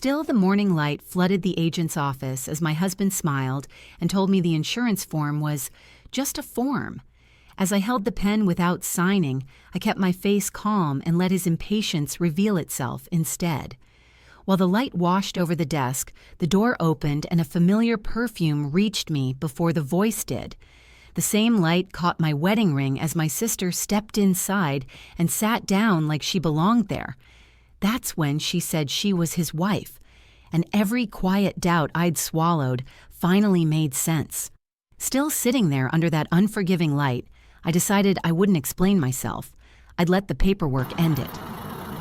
Still, the morning light flooded the agent's office as my husband smiled and told me the insurance form was just a form. As I held the pen without signing, I kept my face calm and let his impatience reveal itself instead. While the light washed over the desk, the door opened and a familiar perfume reached me before the voice did. The same light caught my wedding ring as my sister stepped inside and sat down like she belonged there. That's when she said she was his wife, and every quiet doubt I'd swallowed finally made sense. Still sitting there under that unforgiving light, I decided I wouldn't explain myself. I'd let the paperwork end it.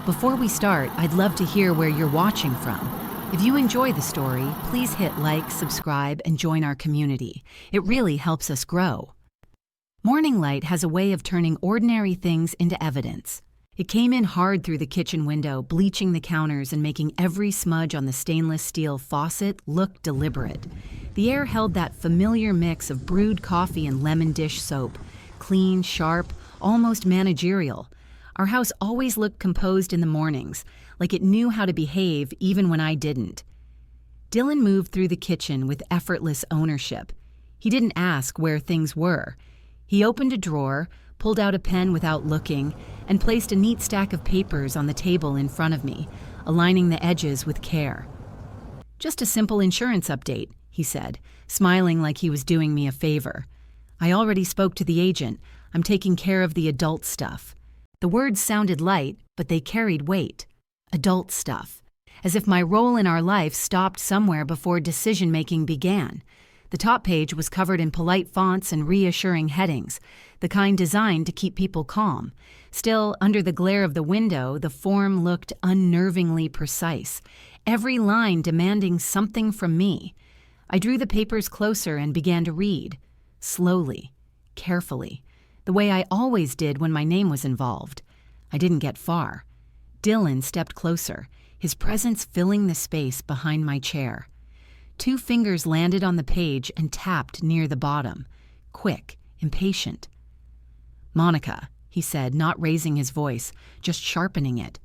Before we start, I'd love to hear where you're watching from. If you enjoy the story, please hit like, subscribe, and join our community. It really helps us grow. Morning light has a way of turning ordinary things into evidence. It came in hard through the kitchen window, bleaching the counters and making every smudge on the stainless steel faucet look deliberate. The air held that familiar mix of brewed coffee and lemon dish soap. Clean, sharp, almost managerial. Our house always looked composed in the mornings, like it knew how to behave even when I didn't. Dylan moved through the kitchen with effortless ownership. He didn't ask where things were. He opened a drawer, pulled out a pen without looking, and placed a neat stack of papers on the table in front of me, aligning the edges with care. "Just a simple insurance update," he said, smiling like he was doing me a favor. "I already spoke to the agent. I'm taking care of the adult stuff." The words sounded light, but they carried weight. Adult stuff. As if my role in our life stopped somewhere before decision-making began. The top page was covered in polite fonts and reassuring headings, the kind designed to keep people calm. Still, under the glare of the window, the form looked unnervingly precise, every line demanding something from me. I drew the papers closer and began to read. Slowly, carefully, the way I always did when my name was involved. I didn't get far. Dylan stepped closer, his presence filling the space behind my chair. 2 fingers landed on the page and tapped near the bottom, quick, impatient. "Monica," he said, not raising his voice, just sharpening it.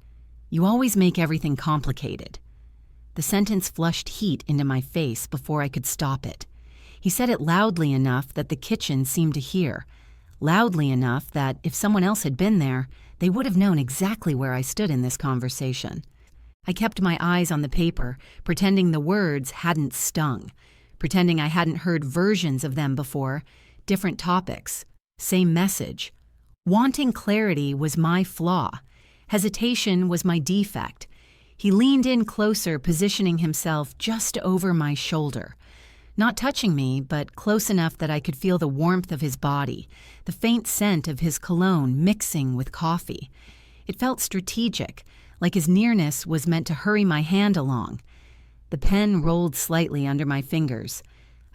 "You always make everything complicated." The sentence flushed heat into my face before I could stop it. He said it loudly enough that the kitchen seemed to hear, loudly enough that if someone else had been there, they would have known exactly where I stood in this conversation. I kept my eyes on the paper, pretending the words hadn't stung, pretending I hadn't heard versions of them before, different topics, same message. Wanting clarity was my flaw. Hesitation was my defect. He leaned in closer, positioning himself just over my shoulder. Not touching me, but close enough that I could feel the warmth of his body, the faint scent of his cologne mixing with coffee. It felt strategic, like his nearness was meant to hurry my hand along. The pen rolled slightly under my fingers.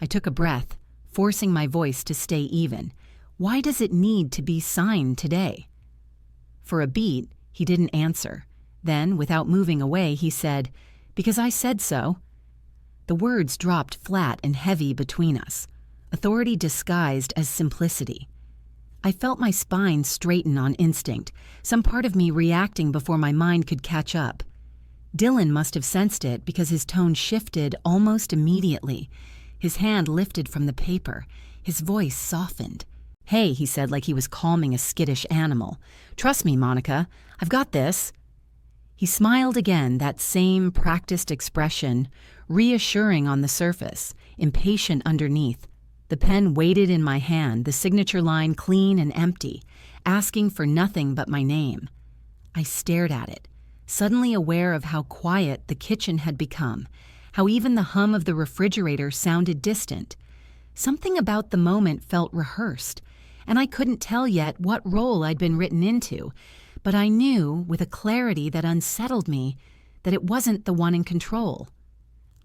I took a breath, forcing my voice to stay even. Why does it need to be signed today? For a beat, he didn't answer. Then, without moving away, he said, "Because I said so." The words dropped flat and heavy between us, authority disguised as simplicity. I felt my spine straighten on instinct, some part of me reacting before my mind could catch up. Dylan must have sensed it because his tone shifted almost immediately. His hand lifted from the paper, his voice softened. "Hey," he said like he was calming a skittish animal. "Trust me, Monica, I've got this." He smiled again, that same practiced expression, reassuring on the surface, impatient underneath. The pen waited in my hand, the signature line clean and empty, asking for nothing but my name. I stared at it, suddenly aware of how quiet the kitchen had become, how even the hum of the refrigerator sounded distant. Something about the moment felt rehearsed, and I couldn't tell yet what role I'd been written into, but I knew, with a clarity that unsettled me, that it wasn't the one in control.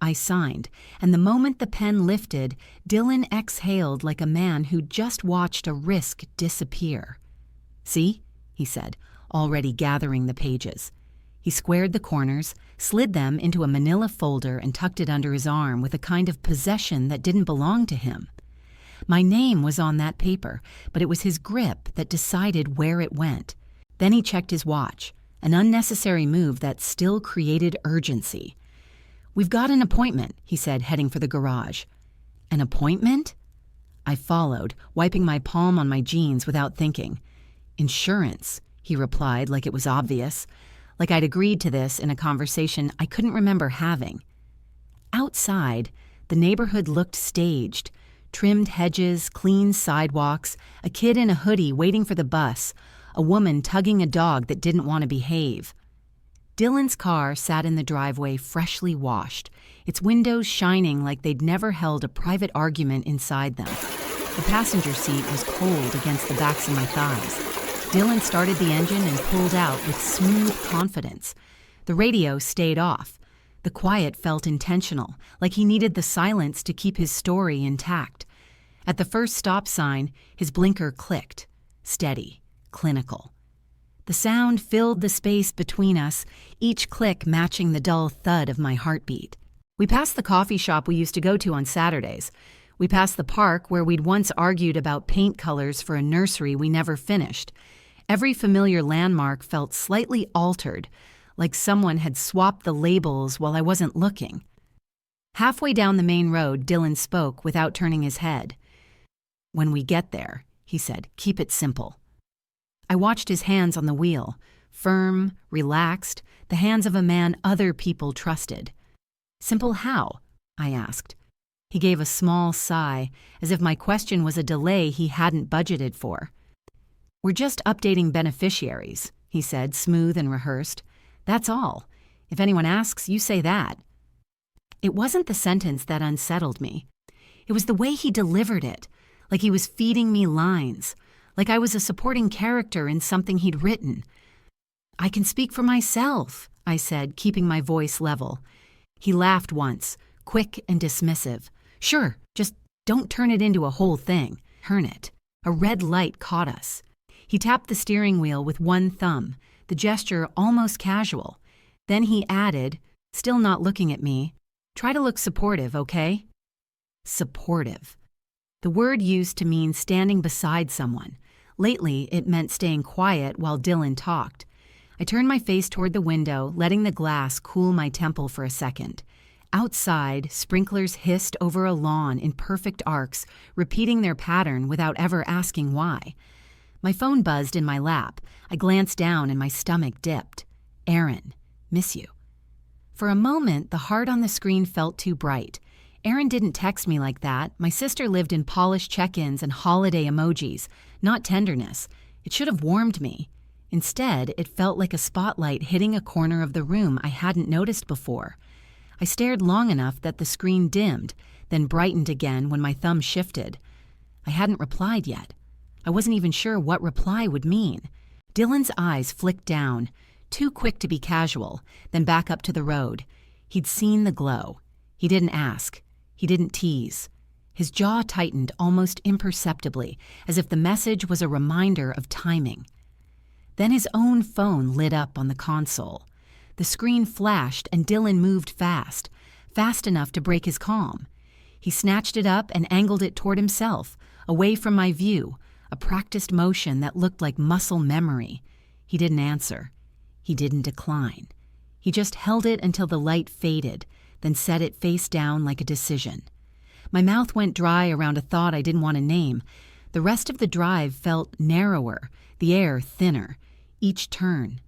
I signed, and the moment the pen lifted, Dylan exhaled like a man who'd just watched a risk disappear. "See?" he said, already gathering the pages. He squared the corners, slid them into a manila folder and tucked it under his arm with a kind of possession that didn't belong to him. My name was on that paper, but it was his grip that decided where it went. Then he checked his watch, an unnecessary move that still created urgency. "We've got an appointment," he said, heading for the garage. "An appointment?" I followed, wiping my palm on my jeans without thinking. "Insurance," he replied like it was obvious, like I'd agreed to this in a conversation I couldn't remember having. Outside, the neighborhood looked staged. Trimmed hedges, clean sidewalks, a kid in a hoodie waiting for the bus, a woman tugging a dog that didn't want to behave. Dylan's car sat in the driveway freshly washed, its windows shining like they'd never held a private argument inside them. The passenger seat was cold against the backs of my thighs. Dylan started the engine and pulled out with smooth confidence. The radio stayed off. The quiet felt intentional, like he needed the silence to keep his story intact. At the first stop sign, his blinker clicked. Steady, clinical. The sound filled the space between us, each click matching the dull thud of my heartbeat. We passed the coffee shop we used to go to on Saturdays. We passed the park where we'd once argued about paint colors for a nursery we never finished. Every familiar landmark felt slightly altered, like someone had swapped the labels while I wasn't looking. Halfway down the main road, Dylan spoke without turning his head. "When we get there," he said, "keep it simple." I watched his hands on the wheel, firm, relaxed, the hands of a man other people trusted. "Simple how?" I asked. He gave a small sigh, as if my question was a delay he hadn't budgeted for. "We're just updating beneficiaries," he said, smooth and rehearsed. "That's all. If anyone asks, you say that." It wasn't the sentence that unsettled me. It was the way he delivered it, like he was feeding me lines, like I was a supporting character in something he'd written. "I can speak for myself," I said, keeping my voice level. He laughed once, quick and dismissive. "Sure, just don't turn it into a whole thing. Turn it." A red light caught us. He tapped the steering wheel with one thumb, the gesture almost casual. Then he added, still not looking at me, "Try to look supportive, okay?" Supportive. The word used to mean standing beside someone. Lately, it meant staying quiet while Dylan talked. I turned my face toward the window, letting the glass cool my temple for a second. Outside, sprinklers hissed over a lawn in perfect arcs, repeating their pattern without ever asking why. My phone buzzed in my lap. I glanced down and my stomach dipped. "Aaron, miss you." For a moment, the heart on the screen felt too bright. Aaron didn't text me like that. My sister lived in polished check-ins and holiday emojis, not tenderness. It should have warmed me. Instead, it felt like a spotlight hitting a corner of the room I hadn't noticed before. I stared long enough that the screen dimmed, then brightened again when my thumb shifted. I hadn't replied yet. I wasn't even sure what reply would mean. Dylan's eyes flicked down, too quick to be casual, then back up to the road. He'd seen the glow. He didn't ask. He didn't tease. His jaw tightened almost imperceptibly, as if the message was a reminder of timing. Then his own phone lit up on the console. The screen flashed and Dylan moved fast, fast enough to break his calm. He snatched it up and angled it toward himself, away from my view, a practiced motion that looked like muscle memory. He didn't answer. He didn't decline. He just held it until the light faded, then set it face down like a decision. My mouth went dry around a thought I didn't want to name. The rest of the drive felt narrower, the air thinner, each turn.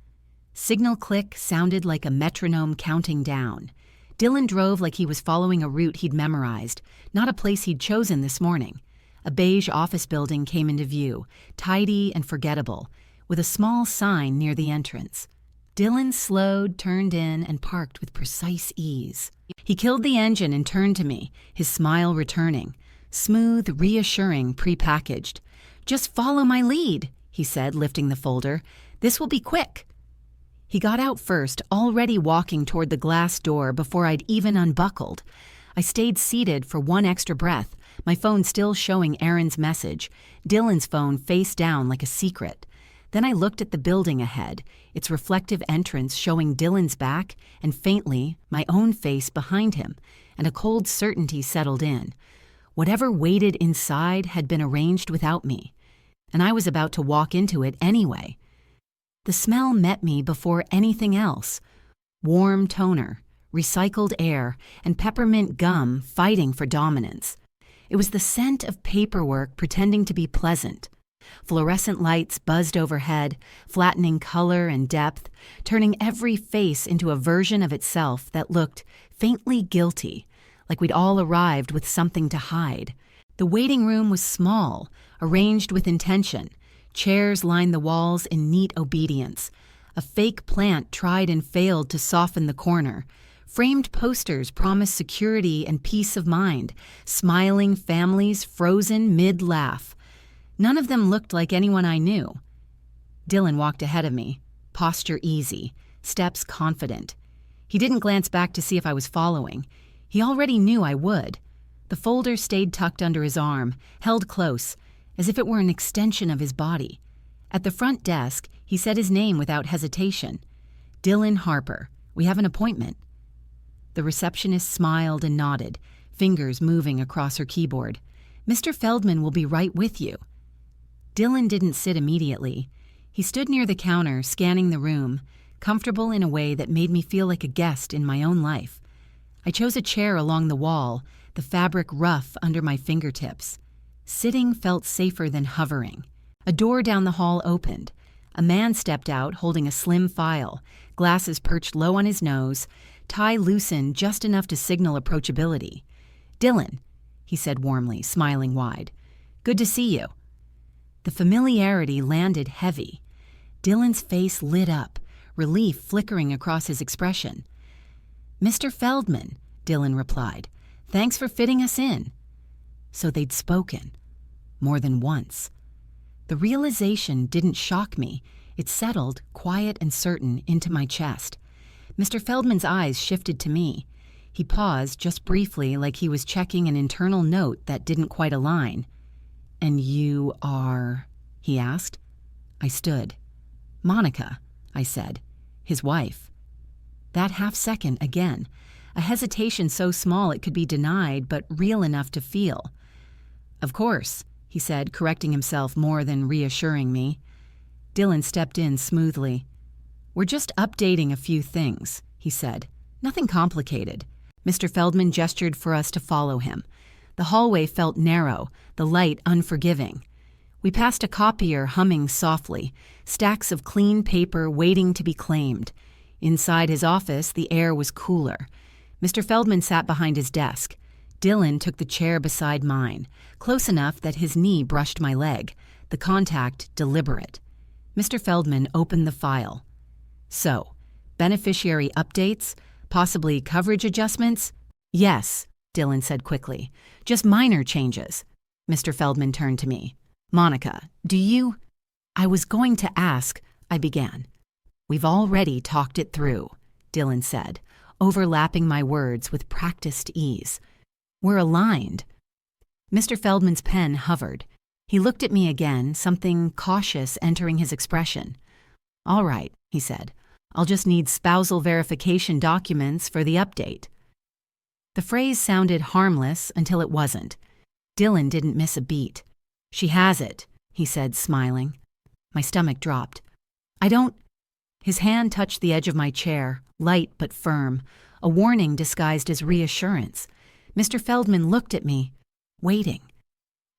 Signal click sounded like a metronome counting down. Dylan drove like he was following a route he'd memorized, not a place he'd chosen this morning. A beige office building came into view, tidy and forgettable, with a small sign near the entrance. Dylan slowed, turned in, and parked with precise ease. He killed the engine and turned to me, his smile returning. Smooth, reassuring, prepackaged. "Just follow my lead," he said, lifting the folder. "This will be quick." He got out first, already walking toward the glass door before I'd even unbuckled. I stayed seated for one extra breath, my phone still showing Aaron's message, Dylan's phone face down like a secret. Then I looked at the building ahead, its reflective entrance showing Dylan's back and faintly my own face behind him, and a cold certainty settled in. Whatever waited inside had been arranged without me, and I was about to walk into it anyway. The smell met me before anything else. Warm toner, recycled air, and peppermint gum fighting for dominance. It was the scent of paperwork pretending to be pleasant. Fluorescent lights buzzed overhead, flattening color and depth, turning every face into a version of itself that looked faintly guilty, like we'd all arrived with something to hide. The waiting room was small, arranged with intention. Chairs lined the walls in neat obedience. A fake plant tried and failed to soften the corner. Framed posters promised security and peace of mind, smiling families frozen mid-laugh. None of them looked like anyone I knew. Dylan walked ahead of me, posture easy, steps confident. He didn't glance back to see if I was following. He already knew I would. The folder stayed tucked under his arm, held close, as if it were an extension of his body. At the front desk, he said his name without hesitation. "Dylan Harper. We have an appointment." The receptionist smiled and nodded, fingers moving across her keyboard. "Mr. Feldman will be right with you." Dylan didn't sit immediately. He stood near the counter, scanning the room, comfortable in a way that made me feel like a guest in my own life. I chose a chair along the wall, the fabric rough under my fingertips. Sitting felt safer than hovering. A door down the hall opened. A man stepped out holding a slim file, glasses perched low on his nose, tie loosened just enough to signal approachability. "Dylan," he said warmly, smiling wide. "Good to see you." The familiarity landed heavy. Dylan's face lit up, relief flickering across his expression. "Mr. Feldman," Dylan replied. "Thanks for fitting us in." So they'd spoken. More than once. The realization didn't shock me. It settled, quiet and certain, into my chest. Mr. Feldman's eyes shifted to me. He paused just briefly, like he was checking an internal note that didn't quite align. "And you are?" he asked. I stood. "Monica," I said. "His wife." That half second again. A hesitation so small it could be denied, but real enough to feel. "Of course," he said, correcting himself more than reassuring me. Dylan stepped in smoothly. "We're just updating a few things," he said. "Nothing complicated." Mr. Feldman gestured for us to follow him. The hallway felt narrow, the light unforgiving. We passed a copier humming softly, stacks of clean paper waiting to be claimed. Inside his office, the air was cooler. Mr. Feldman sat behind his desk. Dylan took the chair beside mine, close enough that his knee brushed my leg, the contact deliberate. Mr. Feldman opened the file. "So, beneficiary updates, possibly coverage adjustments?" "Yes," Dylan said quickly. "Just minor changes." Mr. Feldman turned to me. "Monica, do you—" "I was going to ask," I began. "We've already talked it through," Dylan said, overlapping my words with practiced ease. "We're aligned." Mr. Feldman's pen hovered. He looked at me again, something cautious entering his expression. "All right," he said. "I'll just need spousal verification documents for the update." The phrase sounded harmless until it wasn't. Dylan didn't miss a beat. "She has it," he said, smiling. My stomach dropped. "I don't—" His hand touched the edge of my chair, light but firm, a warning disguised as reassurance. Mr. Feldman looked at me, waiting.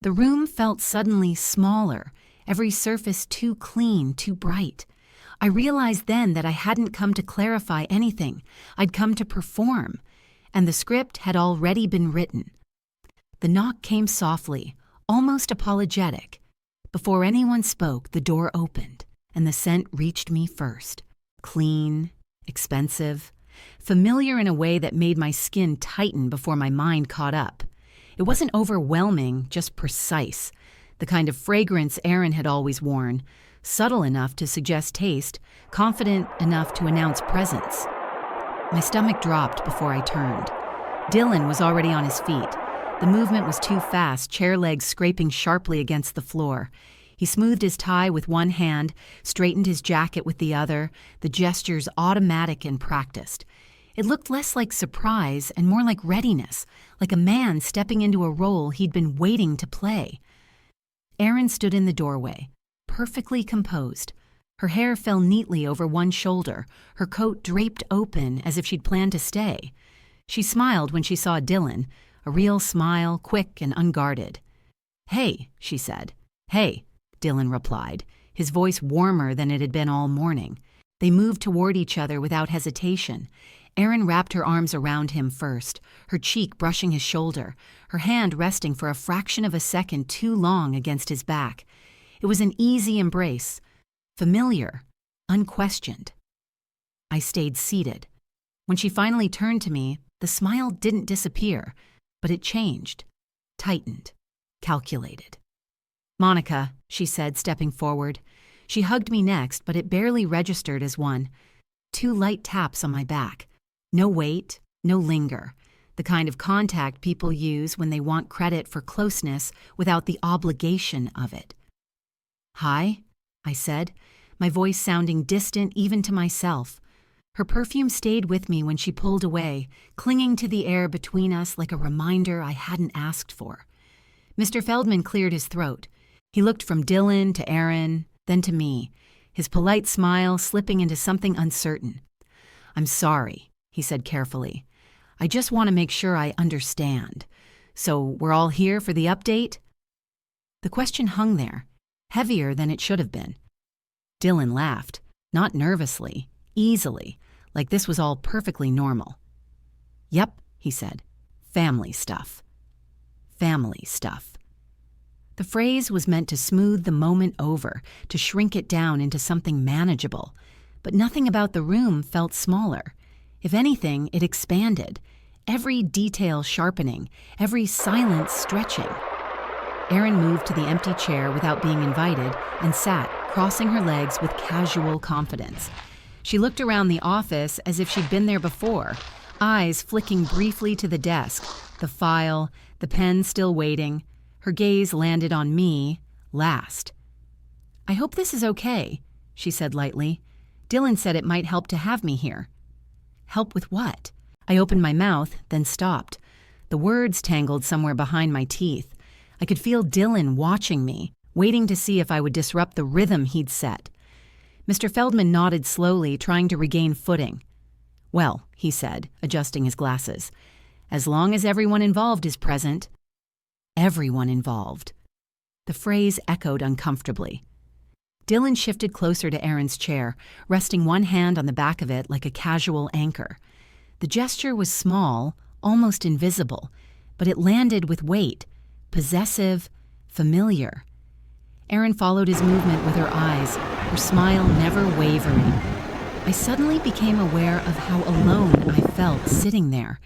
The room felt suddenly smaller, every surface too clean, too bright. I realized then that I hadn't come to clarify anything. I'd come to perform, and the script had already been written. The knock came softly, almost apologetic. Before anyone spoke, the door opened, and the scent reached me first. Clean, expensive, familiar in a way that made my skin tighten before my mind caught up. It wasn't overwhelming, just precise, the kind of fragrance Aaron had always worn, subtle enough to suggest taste, confident enough to announce presence. My stomach dropped before I turned. Dylan was already on his feet. The movement was too fast, chair legs scraping sharply against the floor. He smoothed his tie with one hand, straightened his jacket with the other, the gestures automatic and practiced. It looked less like surprise and more like readiness, like a man stepping into a role he'd been waiting to play. Aaron stood in the doorway, perfectly composed, Her hair fell neatly over one shoulder, her coat draped open as if she'd planned to stay. She smiled when she saw Dylan, a real smile, quick and unguarded. "Hey," she said. "Hey," Dylan replied, his voice warmer than it had been all morning. They moved toward each other without hesitation. Erin wrapped her arms around him first, her cheek brushing his shoulder, her hand resting for a fraction of a second too long against his back. It was an easy embrace, familiar, unquestioned. I stayed seated. When she finally turned to me, the smile didn't disappear, but it changed, tightened, calculated. "Monica," she said, stepping forward. She hugged me next, but it barely registered as one. 2 light taps on my back. No weight, no linger. The kind of contact people use when they want credit for closeness without the obligation of it. "Hi," I said, my voice sounding distant even to myself. Her perfume stayed with me when she pulled away, clinging to the air between us like a reminder I hadn't asked for. Mr. Feldman cleared his throat. He looked from Dylan to Erin, then to me, his polite smile slipping into something uncertain. "I'm sorry," he said carefully. "I just want to make sure I understand. So we're all here for the update?" The question hung there, heavier than it should have been. Dylan laughed, not nervously, easily, like this was all perfectly normal. "Yep," he said. "Family stuff. Family stuff." The phrase was meant to smooth the moment over, to shrink it down into something manageable. But nothing about the room felt smaller. If anything, it expanded, every detail sharpening, every silence stretching. Erin moved to the empty chair without being invited and sat, crossing her legs with casual confidence. She looked around the office as if she'd been there before, eyes flicking briefly to the desk, the file, the pen still waiting. Her gaze landed on me, last. "I hope this is okay," she said lightly. "Dylan said it might help to have me here." "Help with what?" I opened my mouth, then stopped. The words tangled somewhere behind my teeth. I could feel Dylan watching me, waiting to see if I would disrupt the rhythm he'd set. Mr. Feldman nodded slowly, trying to regain footing. "Well," he said, adjusting his glasses, "as long as everyone involved is present." Everyone involved. The phrase echoed uncomfortably. Dylan shifted closer to Erin's chair, resting one hand on the back of it like a casual anchor. The gesture was small, almost invisible, but it landed with weight, possessive, familiar. Erin followed his movement with her eyes, her smile never wavering. I suddenly became aware of how alone I felt sitting there,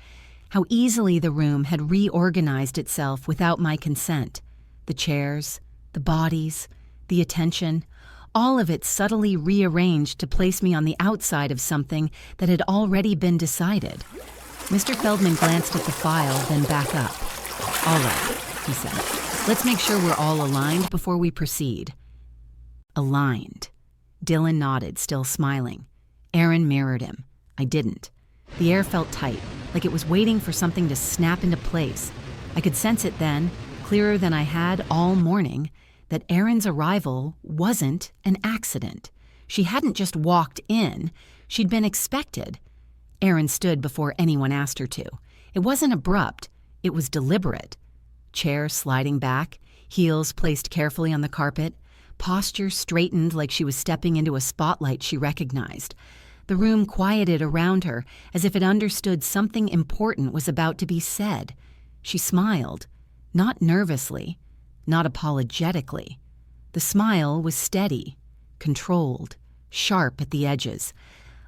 how easily the room had reorganized itself without my consent. The chairs, the bodies, the attention, all of it subtly rearranged to place me on the outside of something that had already been decided. Mr. Feldman glanced at the file, then back up. "All right," he said. "Let's make sure we're all aligned before we proceed." Aligned. Dylan nodded, still smiling. Erin mirrored him. I didn't. The air felt tight, like it was waiting for something to snap into place. I could sense it then, clearer than I had all morning, that Erin's arrival wasn't an accident. She hadn't just walked in, she'd been expected. Erin stood before anyone asked her to. It wasn't abrupt, it was deliberate. Chair sliding back, heels placed carefully on the carpet, posture straightened like she was stepping into a spotlight she recognized. The room quieted around her as if it understood something important was about to be said. She smiled, not nervously, not apologetically. The smile was steady, controlled, sharp at the edges.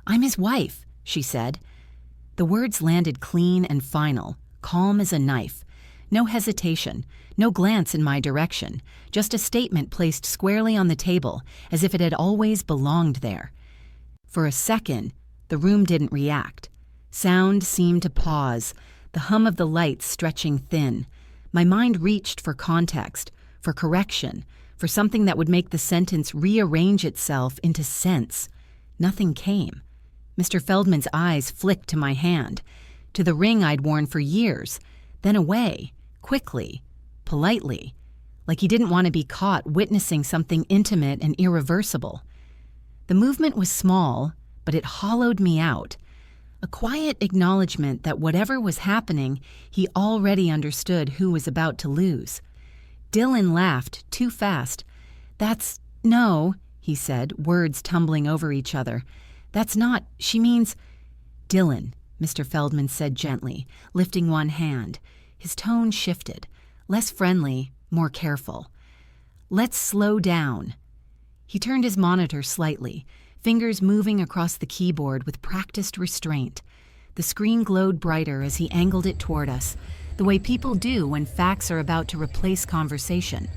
"I'm his wife," she said. The words landed clean and final, calm as a knife. No hesitation, no glance in my direction, just a statement placed squarely on the table, as if it had always belonged there. For a second, the room didn't react. Sound seemed to pause, the hum of the lights stretching thin. My mind reached for context, for correction, for something that would make the sentence rearrange itself into sense. Nothing came. Mr. Feldman's eyes flicked to my hand, to the ring I'd worn for years, then away, quickly, politely, like he didn't want to be caught witnessing something intimate and irreversible. The movement was small, but it hollowed me out. A quiet acknowledgement that whatever was happening, he already understood who was about to lose. Dylan laughed, too fast. No, he said, words tumbling over each other. That's not, she means... Dylan, Mr. Feldman said gently, lifting one hand. His tone shifted, less friendly, more careful. Let's slow down. He turned his monitor slightly, fingers moving across the keyboard with practiced restraint. The screen glowed brighter as he angled it toward us, the way people do when facts are about to replace conversation.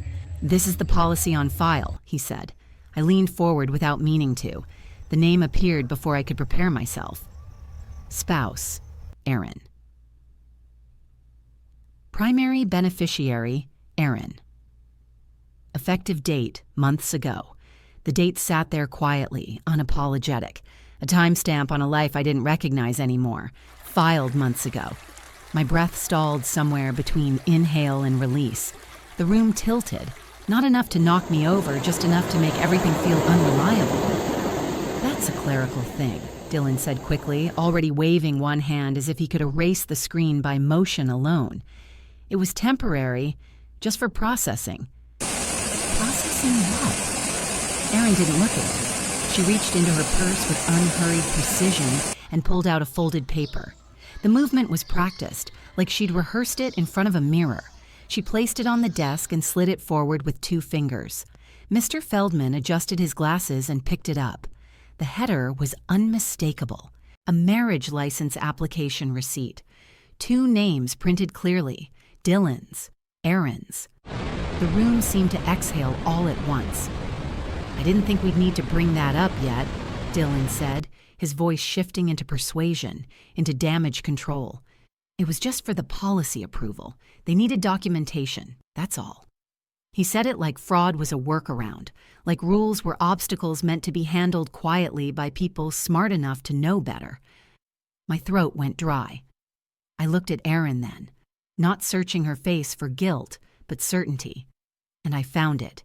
This is the policy on file, he said. I leaned forward without meaning to. The name appeared before I could prepare myself. Spouse, Aaron. Primary beneficiary, Aaron. Effective date, months ago. The date sat there quietly, unapologetic. A timestamp on a life I didn't recognize anymore. Filed months ago. My breath stalled somewhere between inhale and release. The room tilted. Not enough to knock me over, just enough to make everything feel unreliable. That's a clerical thing, Dylan said quickly, already waving one hand as if he could erase the screen by motion alone. It was temporary, just for processing. Processing what? Erin didn't look at it. She reached into her purse with unhurried precision and pulled out a folded paper. The movement was practiced, like she'd rehearsed it in front of a mirror. She placed it on the desk and slid it forward with 2 fingers. Mr. Feldman adjusted his glasses and picked it up. The header was unmistakable. A marriage license application receipt. 2 names printed clearly. Dylan's, Erin's. The room seemed to exhale all at once. I didn't think we'd need to bring that up yet, Dylan said, his voice shifting into persuasion, into damage control. It was just for the policy approval. They needed documentation, that's all. He said it like fraud was a workaround, like rules were obstacles meant to be handled quietly by people smart enough to know better. My throat went dry. I looked at Erin then, not searching her face for guilt, but certainty. And I found it.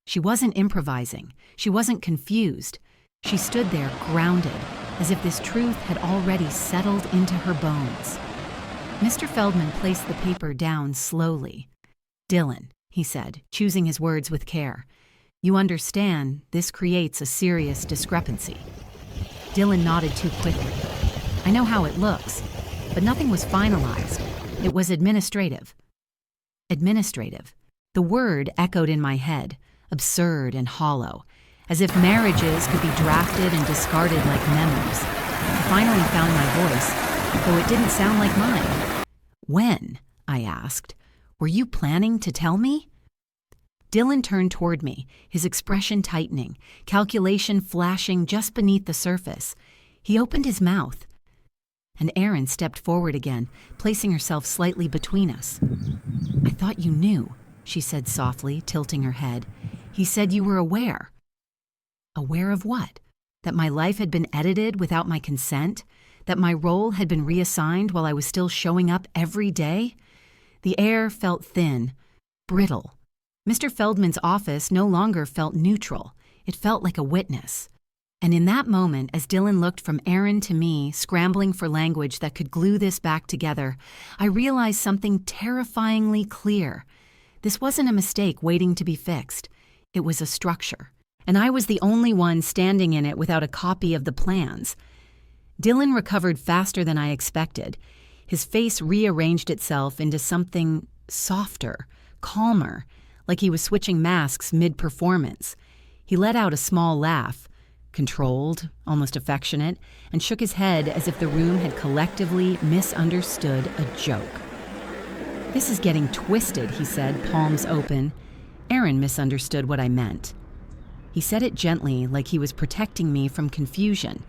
She wasn't improvising. She wasn't confused. She stood there grounded, as if this truth had already settled into her bones. Mr. Feldman placed the paper down slowly. Dylan, he said, choosing his words with care. You understand, this creates a serious discrepancy. Dylan nodded too quickly. I know how it looks, but nothing was finalized. It was administrative. Administrative. The word echoed in my head, absurd and hollow, as if marriages could be drafted and discarded like memos. I finally found my voice, though it didn't sound like mine. When? I asked. Were you planning to tell me? Dylan turned toward me, his expression tightening, calculation flashing just beneath the surface. He opened his mouth, and Erin stepped forward again, placing herself slightly between us. I thought you knew, she said softly, tilting her head. He said you were aware. Aware of what? That my life had been edited without my consent? That my role had been reassigned while I was still showing up every day? The air felt thin, brittle. Mr. Feldman's office no longer felt neutral. It felt like a witness. And in that moment, as Dylan looked from Erin to me, scrambling for language that could glue this back together, I realized something terrifyingly clear. This wasn't a mistake waiting to be fixed. It was a structure. And I was the only one standing in it without a copy of the plans. Dylan recovered faster than I expected. His face rearranged itself into something softer, calmer, like he was switching masks mid-performance. He let out a small laugh, controlled, almost affectionate, and shook his head as if the room had collectively misunderstood a joke. This is getting twisted, he said, palms open. Erin misunderstood what I meant. He said it gently, like he was protecting me from confusion,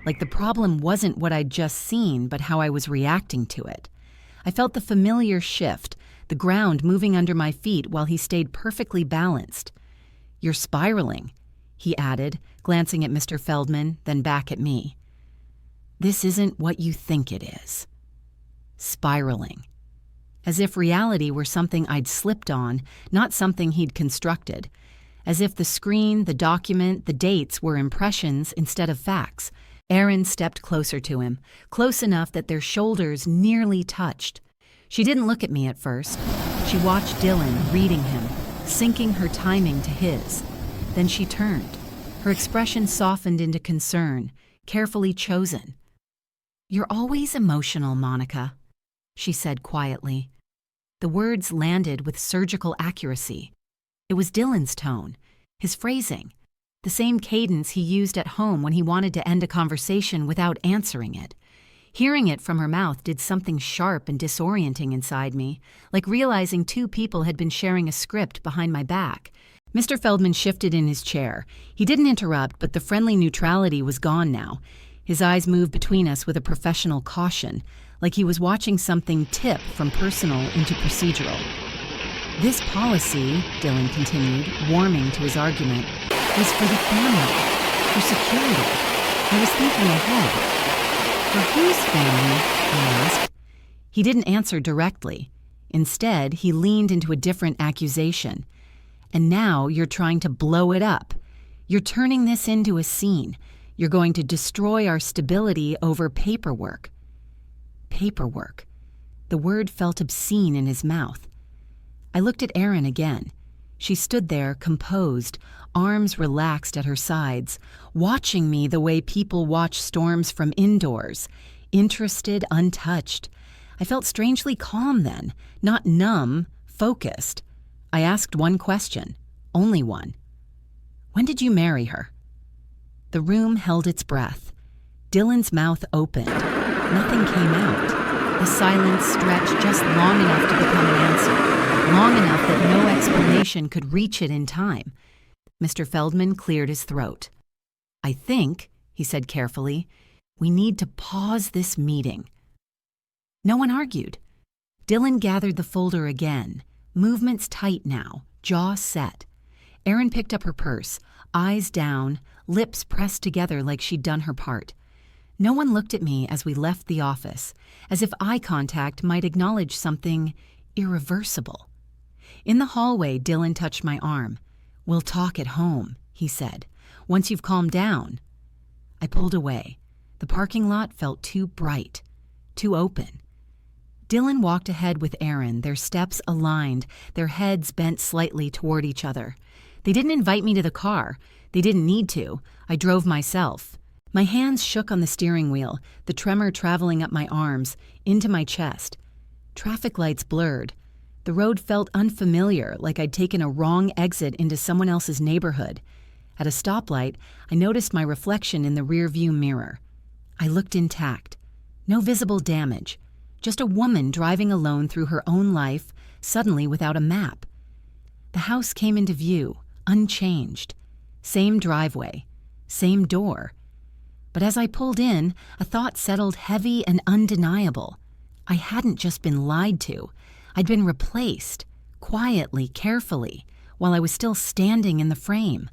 like the problem wasn't what I'd just seen, but how I was reacting to it. I felt the familiar shift, the ground moving under my feet while he stayed perfectly balanced. You're spiraling, he added, glancing at Mr. Feldman, then back at me. This isn't what you think it is. Spiraling. As if reality were something I'd slipped on, not something he'd constructed. as if the screen, the document, the dates were impressions instead of facts. Erin stepped closer to him, close enough that their shoulders nearly touched. She didn't look at me at first. She watched Dylan reading him, syncing her timing to his. Then she turned. Her expression softened into concern, carefully chosen. "You're always emotional, Monica," she said quietly. The words landed with surgical accuracy. It was Dylan's tone, his phrasing, the same cadence he used at home when he wanted to end a conversation without answering it. Hearing it from her mouth did something sharp and disorienting inside me, like realizing two people had been sharing a script behind my back. Mr. Feldman shifted in his chair. He didn't interrupt, but the friendly neutrality was gone now. His eyes moved between us with a professional caution, like he was watching something tip from personal into procedural. "This policy," Dylan continued, warming to his argument, "was for the family, for security. I was thinking ahead." "For whose family?" I asked. He didn't answer directly. Instead, he leaned into a different accusation. "And now you're trying to blow it up. You're turning this into a scene. You're going to destroy our stability over paperwork." Paperwork. The word felt obscene in his mouth. I looked at Erin again. She stood there, composed, arms relaxed at her sides, watching me the way people watch storms from indoors, interested, untouched. I felt strangely calm then, not numb, focused. I asked one question, only one. "When did you marry her?" The room held its breath. Dylan's mouth opened. Nothing came out. The silence stretched just long enough to become an answer, long enough that no explanation could reach it in time. Mr. Feldman cleared his throat. "I think," he said carefully, "we need to pause this meeting." No one argued. Dylan gathered the folder again, movements tight now, jaw set. Erin picked up her purse, eyes down, lips pressed together like she'd done her part. No one looked at me as we left the office, as if eye contact might acknowledge something irreversible. In the hallway, Dylan touched my arm. "We'll talk at home," he said, "once you've calmed down." I pulled away. The parking lot felt too bright, too open. Dylan walked ahead with Erin, their steps aligned, their heads bent slightly toward each other. They didn't invite me to the car. They didn't need to. I drove myself. My hands shook on the steering wheel, the tremor traveling up my arms, into my chest. Traffic lights blurred. The road felt unfamiliar, like I'd taken a wrong exit into someone else's neighborhood. At a stoplight, I noticed my reflection in the rearview mirror. I looked intact. No visible damage. Just a woman driving alone through her own life, suddenly without a map. The house came into view, unchanged. Same driveway, same door. But as I pulled in, a thought settled heavy and undeniable. I hadn't just been lied to. I'd been replaced, quietly, carefully, while I was still standing in the frame.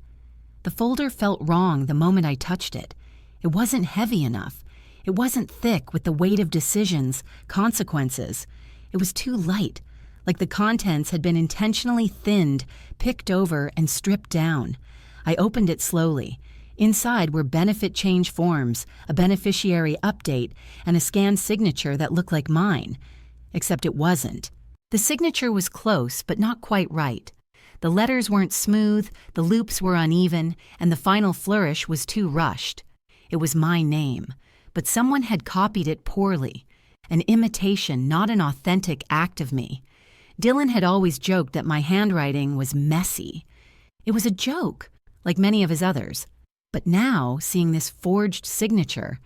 The folder felt wrong the moment I touched it. It wasn't heavy enough. It wasn't thick with the weight of decisions, consequences. It was too light, like the contents had been intentionally thinned, picked over, and stripped down. I opened it slowly. Inside were benefit change forms, a beneficiary update, and a scanned signature that looked like mine. Except it wasn't. The signature was close, but not quite right. The letters weren't smooth, the loops were uneven, and the final flourish was too rushed. It was my name, but someone had copied it poorly. An imitation, not an authentic act of me. Dylan had always joked that my handwriting was messy. It was a joke, like many of his others. But now, seeing this forged signature,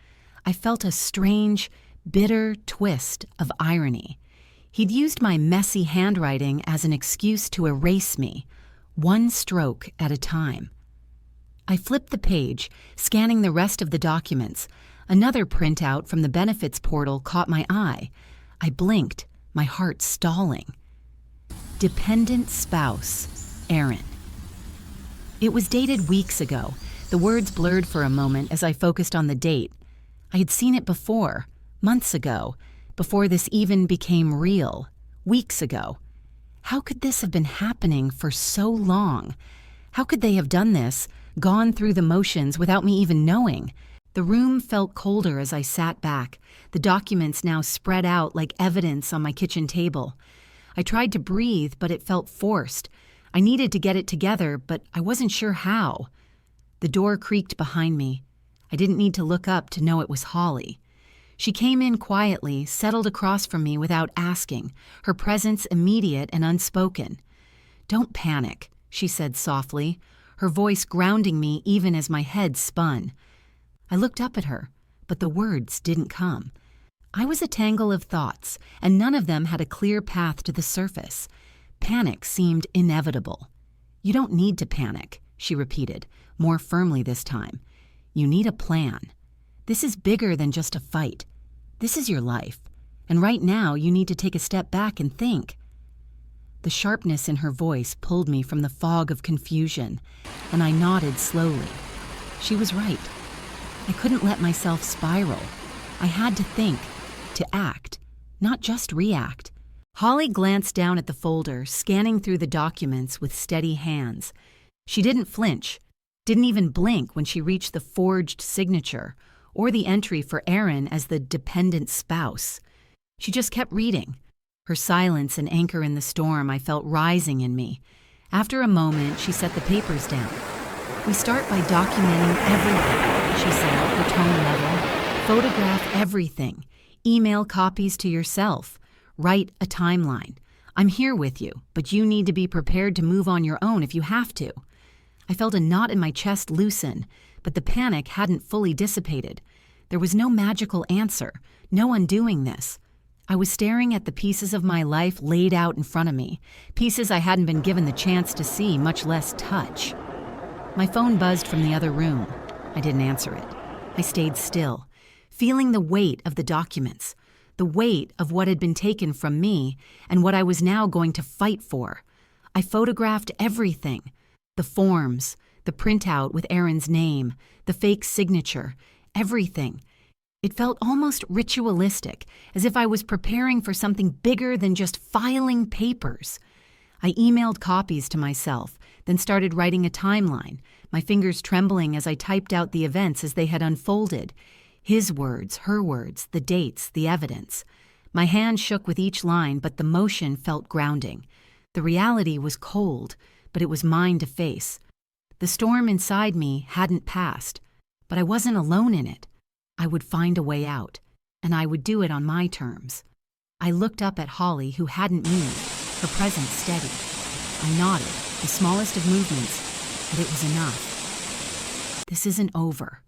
I felt a strange, bitter twist of irony. He'd used my messy handwriting as an excuse to erase me, one stroke at a time. I flipped the page, scanning the rest of the documents. Another printout from the benefits portal caught my eye. I blinked, my heart stalling. Dependent spouse, Erin. It was dated weeks ago. The words blurred for a moment as I focused on the date. I had seen it before, months ago, before this even became real, weeks ago. How could this have been happening for so long? How could they have done this, gone through the motions without me even knowing? The room felt colder as I sat back, the documents now spread out like evidence on my kitchen table. I tried to breathe, but it felt forced. I needed to get it together, but I wasn't sure how. The door creaked behind me. I didn't need to look up to know it was Holly. She came in quietly, settled across from me without asking, her presence immediate and unspoken. "Don't panic," she said softly, her voice grounding me even as my head spun. I looked up at her, but the words didn't come. I was a tangle of thoughts, and none of them had a clear path to the surface. Panic seemed inevitable. "You don't need to panic," she repeated, more firmly this time. "You need a plan. This is bigger than just a fight. This is your life, and right now you need to take a step back and think." The sharpness in her voice pulled me from the fog of confusion, and I nodded slowly. She was right. I couldn't let myself spiral. I had to think, to act, not just react. Holly glanced down at the folder, scanning through the documents with steady hands. She didn't flinch, didn't even blink when she reached the forged signature or the entry for Aaron as the dependent spouse. She just kept reading. Her silence an anchor in the storm I felt rising in me. After a moment, she set the papers down. "We start by documenting everything," she said, her tone level. "Photograph everything. Email copies to yourself. Write a timeline. I'm here with you, but you need to be prepared to move on your own if you have to." I felt a knot in my chest loosen, but the panic hadn't fully dissipated. There was no magical answer, no undoing this. I was staring at the pieces of my life laid out in front of me, pieces I hadn't been given the chance to see, much less touch. My phone buzzed from the other room. I didn't answer it. I stayed still, feeling the weight of the documents, the weight of what had been taken from me and what I was now going to fight for. I photographed everything. The forms, the printout with Aaron's name, the fake signature, everything. It felt almost ritualistic, as if I was preparing for something bigger than just filing papers. I emailed copies to myself, then started writing a timeline, my fingers trembling as I typed out the events as they had unfolded. His words, her words, the dates, the evidence. My hand shook with each line, but the motion felt grounding. The reality was cold, but it was mine to face. The storm inside me hadn't passed, but I wasn't alone in it. I would find a way out, and I would do it on my terms. I looked up at Holly, who hadn't moved, her presence steady. I nodded, the smallest of movements, but it was enough. "This isn't over,"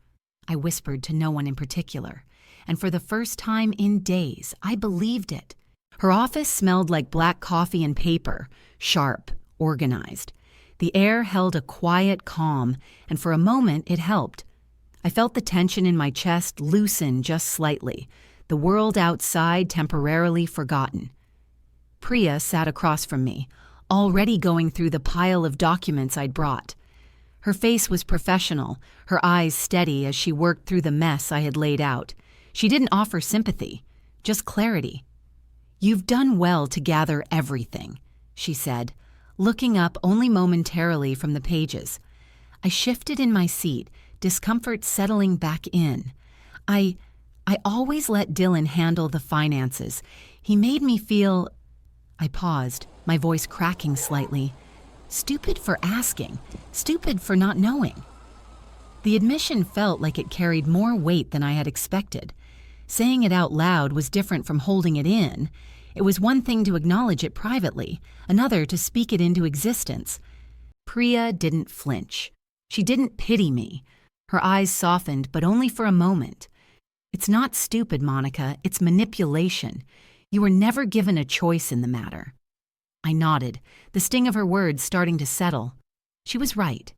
I whispered to no one in particular, and for the first time in days, I believed it. Her office smelled like black coffee and paper, sharp, organized. The air held a quiet calm, and for a moment it helped. I felt the tension in my chest loosen just slightly, the world outside temporarily forgotten. Priya sat across from me, already going through the pile of documents I'd brought. Her face was professional, her eyes steady as she worked through the mess I had laid out. She didn't offer sympathy, just clarity. "You've done well to gather everything," she said, looking up only momentarily from the pages. I shifted in my seat, discomfort settling back in. I always let Dylan handle the finances. He made me feel... I paused, my voice cracking slightly. Stupid for asking, stupid for not knowing. The admission felt like it carried more weight than I had expected. Saying it out loud was different from holding it in. It was one thing to acknowledge it privately, another to speak it into existence. Priya didn't flinch. She didn't pity me. Her eyes softened, but only for a moment. "It's not stupid, Monica. It's manipulation. You were never given a choice in the matter." I nodded, the sting of her words starting to settle. She was right.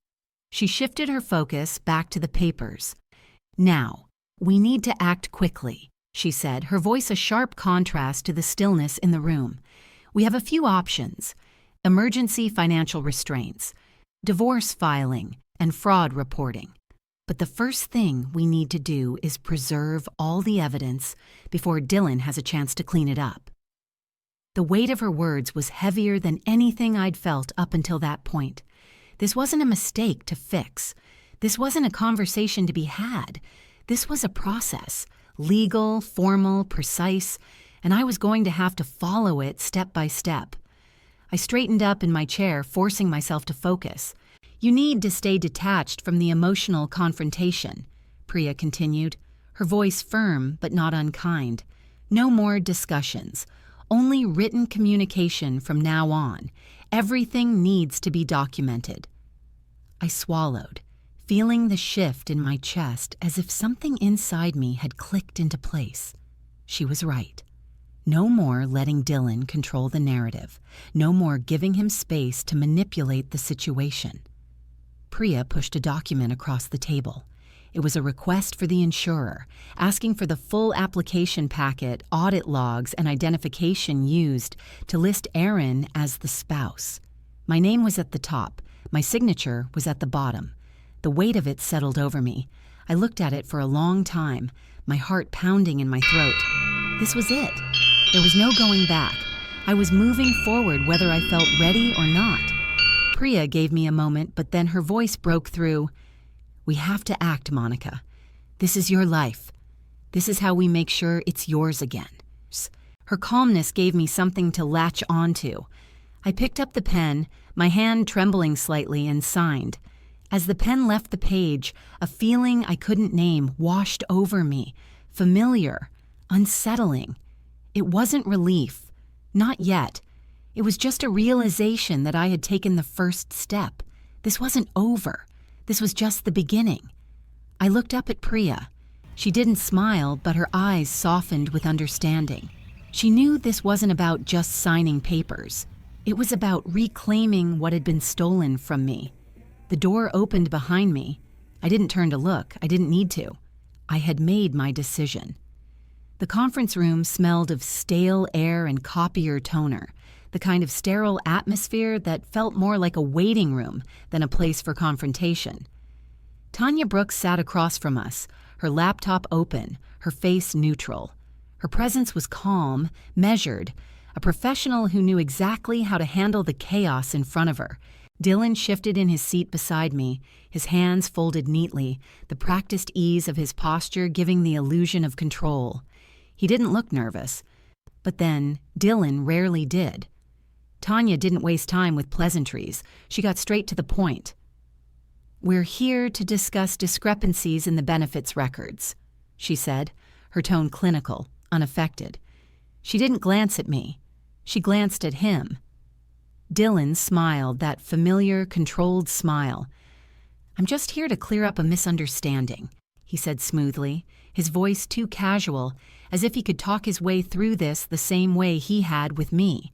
She shifted her focus back to the papers. "Now, we need to act quickly," she said, her voice a sharp contrast to the stillness in the room. "We have a few options: emergency financial restraints, divorce filing, and fraud reporting. But the first thing we need to do is preserve all the evidence before Dylan has a chance to clean it up." The weight of her words was heavier than anything I'd felt up until that point. This wasn't a mistake to fix. This wasn't a conversation to be had. This was a process, legal, formal, precise, and I was going to have to follow it step by step. I straightened up in my chair, forcing myself to focus. You need to stay detached from the emotional confrontation, Priya continued, her voice firm but not unkind. No more discussions. Only written communication from now on. Everything needs to be documented. I swallowed, feeling the shift in my chest as if something inside me had clicked into place. She was right. No more letting Dylan control the narrative. No more giving him space to manipulate the situation. Priya pushed a document across the table. It was a request for the insurer, asking for the full application packet, audit logs, and identification used to list Aaron as the spouse. My name was at the top. My signature was at the bottom. The weight of it settled over me. I looked at it for a long time, my heart pounding in my throat. This was it. There was no going back. I was moving forward whether I felt ready or not. Priya gave me a moment, but then her voice broke through. We have to act, Monica. This is your life. This is how we make sure it's yours again. Her calmness gave me something to latch onto. I picked up the pen, my hand trembling slightly, and signed. As the pen left the page, a feeling I couldn't name washed over me. Familiar, unsettling. It wasn't relief. Not yet. It was just a realization that I had taken the first step. This wasn't over. This was just the beginning. I looked up at Priya. She didn't smile, but her eyes softened with understanding. She knew this wasn't about just signing papers. It was about reclaiming what had been stolen from me. The door opened behind me. I didn't turn to look. I didn't need to. I had made my decision. The conference room smelled of stale air and copier toner, the kind of sterile atmosphere that felt more like a waiting room than a place for confrontation. Tanya Brooks sat across from us, her laptop open, her face neutral. Her presence was calm, measured, a professional who knew exactly how to handle the chaos in front of her. Dylan shifted in his seat beside me, his hands folded neatly, the practiced ease of his posture giving the illusion of control. He didn't look nervous, but then Dylan rarely did. Tanya didn't waste time with pleasantries. She got straight to the point. We're here to discuss discrepancies in the benefits records, she said, her tone clinical, unaffected. She didn't glance at me. She glanced at him. Dylan smiled, that familiar, controlled smile. I'm just here to clear up a misunderstanding, he said smoothly, his voice too casual, as if he could talk his way through this the same way he had with me.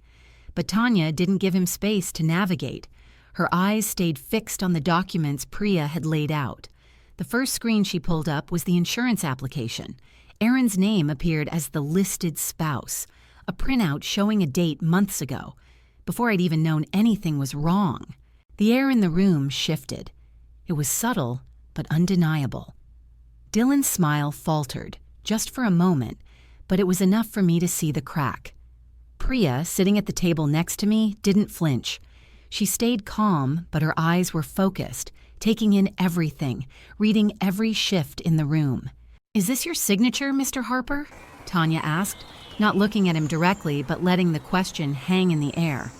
But Tanya didn't give him space to navigate. Her eyes stayed fixed on the documents Priya had laid out. The first screen she pulled up was the insurance application. Aaron's name appeared as the listed spouse, a printout showing a date months ago, before I'd even known anything was wrong. The air in the room shifted. It was subtle, but undeniable. Dylan's smile faltered, just for a moment, but it was enough for me to see the crack. Priya, sitting at the table next to me, didn't flinch. She stayed calm, but her eyes were focused, taking in everything, reading every shift in the room. Is this your signature, Mr. Harper? Tanya asked, not looking at him directly, but letting the question hang in the air.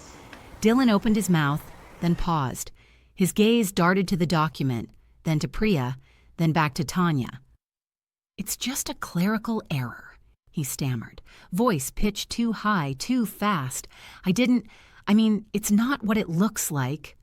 Dylan opened his mouth, then paused. His gaze darted to the document, then to Priya, then back to Tanya. It's just a clerical error, he stammered, voice pitched too high, too fast. It's not what it looks like.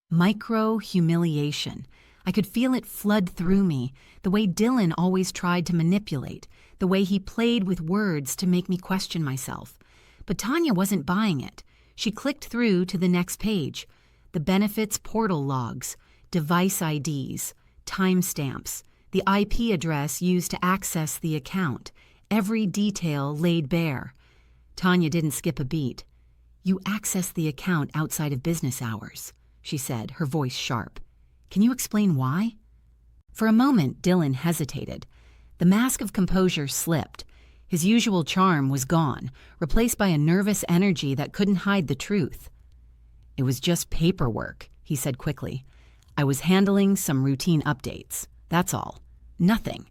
Micro-humiliation. I could feel it flood through me, the way Dylan always tried to manipulate, the way he played with words to make me question myself. But Tanya wasn't buying it. She clicked through to the next page. The benefits portal logs, device IDs, timestamps, the IP address used to access the account, every detail laid bare. Tanya didn't skip a beat. You access the account outside of business hours, she said, her voice sharp. Can you explain why? For a moment, Dylan hesitated. The mask of composure slipped. His usual charm was gone, replaced by a nervous energy that couldn't hide the truth. It was just paperwork, he said quickly. "I was handling some routine updates. That's all. Nothing."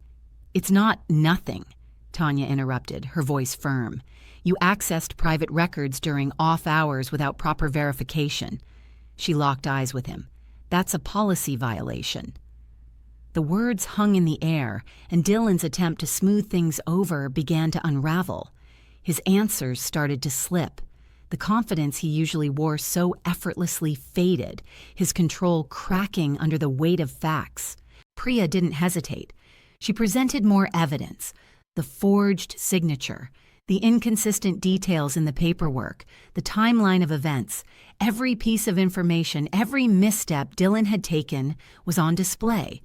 "It's not nothing," Tanya interrupted, her voice firm. "You accessed private records during off hours without proper verification." She locked eyes with him. "That's a policy violation." The words hung in the air, and Dylan's attempt to smooth things over began to unravel. His answers started to slip. The confidence he usually wore so effortlessly faded, his control cracking under the weight of facts. Priya didn't hesitate. She presented more evidence: the forged signature, the inconsistent details in the paperwork, the timeline of events. Every piece of information, every misstep Dylan had taken was on display.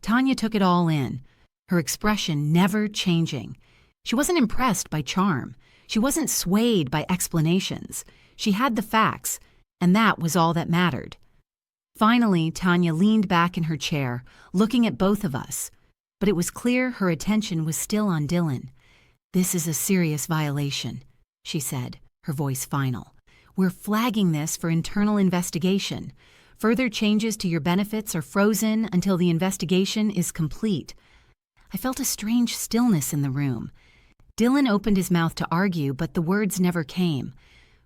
Tanya took it all in, her expression never changing. She wasn't impressed by charm. She wasn't swayed by explanations. She had the facts, and that was all that mattered. Finally, Tanya leaned back in her chair, looking at both of us. But it was clear her attention was still on Dylan. "This is a serious violation," she said, her voice final. "We're flagging this for internal investigation. Further changes to your benefits are frozen until the investigation is complete." I felt a strange stillness in the room. Dylan opened his mouth to argue, but the words never came.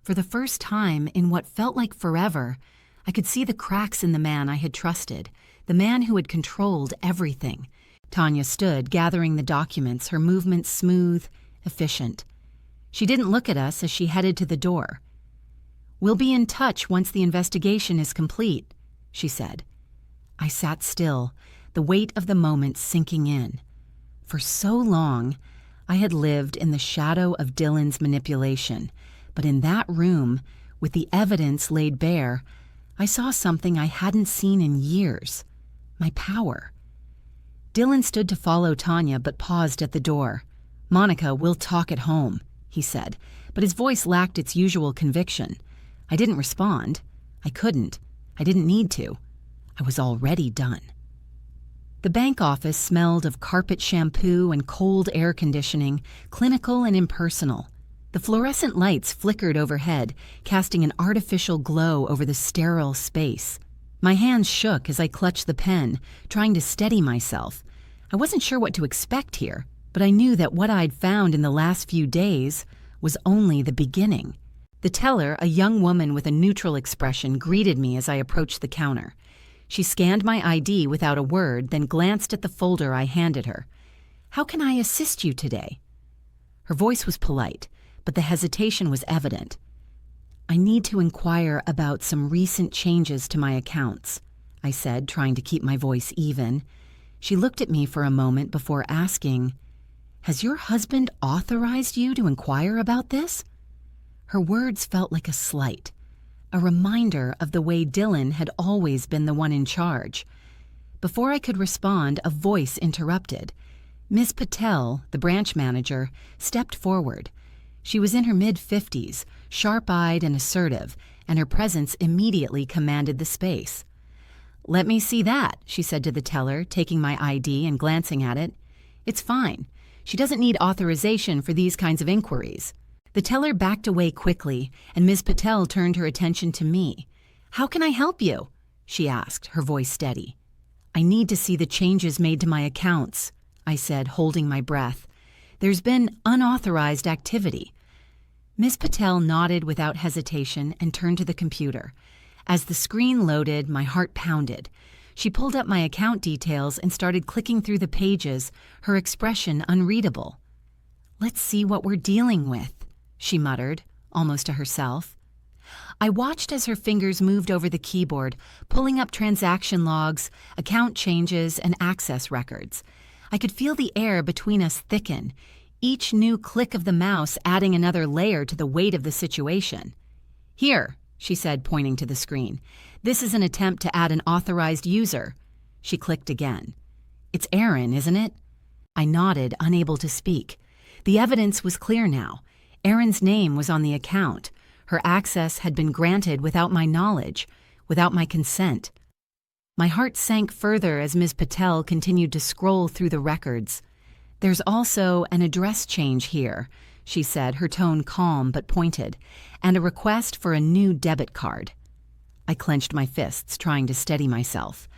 For the first time in what felt like forever, I could see the cracks in the man I had trusted, the man who had controlled everything. Tanya stood, gathering the documents, her movements smooth, efficient. She didn't look at us as she headed to the door. "We'll be in touch once the investigation is complete," she said. I sat still, the weight of the moment sinking in. For so long, I had lived in the shadow of Dylan's manipulation, but in that room, with the evidence laid bare, I saw something I hadn't seen in years: my power. Dylan stood to follow Tanya but paused at the door. "Monica, we'll talk at home," he said, but his voice lacked its usual conviction. I didn't respond. I couldn't. I didn't need to. I was already done. The bank office smelled of carpet shampoo and cold air conditioning, clinical and impersonal. The fluorescent lights flickered overhead, casting an artificial glow over the sterile space. My hands shook as I clutched the pen, trying to steady myself. I wasn't sure what to expect here, but I knew that what I'd found in the last few days was only the beginning. The teller, a young woman with a neutral expression, greeted me as I approached the counter. She scanned my ID without a word, then glanced at the folder I handed her. "How can I assist you today?" Her voice was polite, but the hesitation was evident. "I need to inquire about some recent changes to my accounts," I said, trying to keep my voice even. She looked at me for a moment before asking, "Has your husband authorized you to inquire about this?" Her words felt like a slight, a reminder of the way Dylan had always been the one in charge. Before I could respond, a voice interrupted. Ms. Patel, the branch manager, stepped forward. She was in her mid-50s, sharp-eyed and assertive, and her presence immediately commanded the space. "Let me see that," she said to the teller, taking my ID and glancing at it. "It's fine. She doesn't need authorization for these kinds of inquiries." The teller backed away quickly, and Ms. Patel turned her attention to me. "How can I help you?" she asked, her voice steady. "I need to see the changes made to my accounts," I said, holding my breath. "There's been unauthorized activity." Ms. Patel nodded without hesitation and turned to the computer. As the screen loaded, my heart pounded. She pulled up my account details and started clicking through the pages, her expression unreadable. "Let's see what we're dealing with," she muttered, almost to herself. I watched as her fingers moved over the keyboard, pulling up transaction logs, account changes, and access records. I could feel the air between us thicken, each new click of the mouse adding another layer to the weight of the situation. "Here," she said, pointing to the screen. "This is an attempt to add an authorized user." She clicked again. "It's Aaron, isn't it?" I nodded, unable to speak. The evidence was clear now. Erin's name was on the account. Her access had been granted without my knowledge, without my consent. My heart sank further as Ms. Patel continued to scroll through the records. "There's also an address change here," she said, her tone calm but pointed, "and a request for a new debit card." I clenched my fists, trying to steady myself.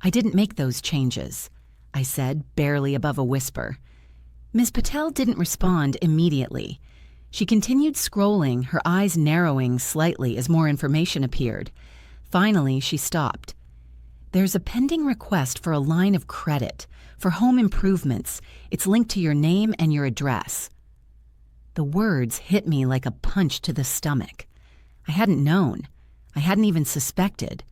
I didn't make those changes, I said, barely above a whisper. Ms. Patel didn't respond immediately. She continued scrolling, her eyes narrowing slightly as more information appeared. Finally, she stopped. There's a pending request for a line of credit for home improvements. It's linked to your name and your address. The words hit me like a punch to the stomach. I hadn't known. I hadn't even suspected.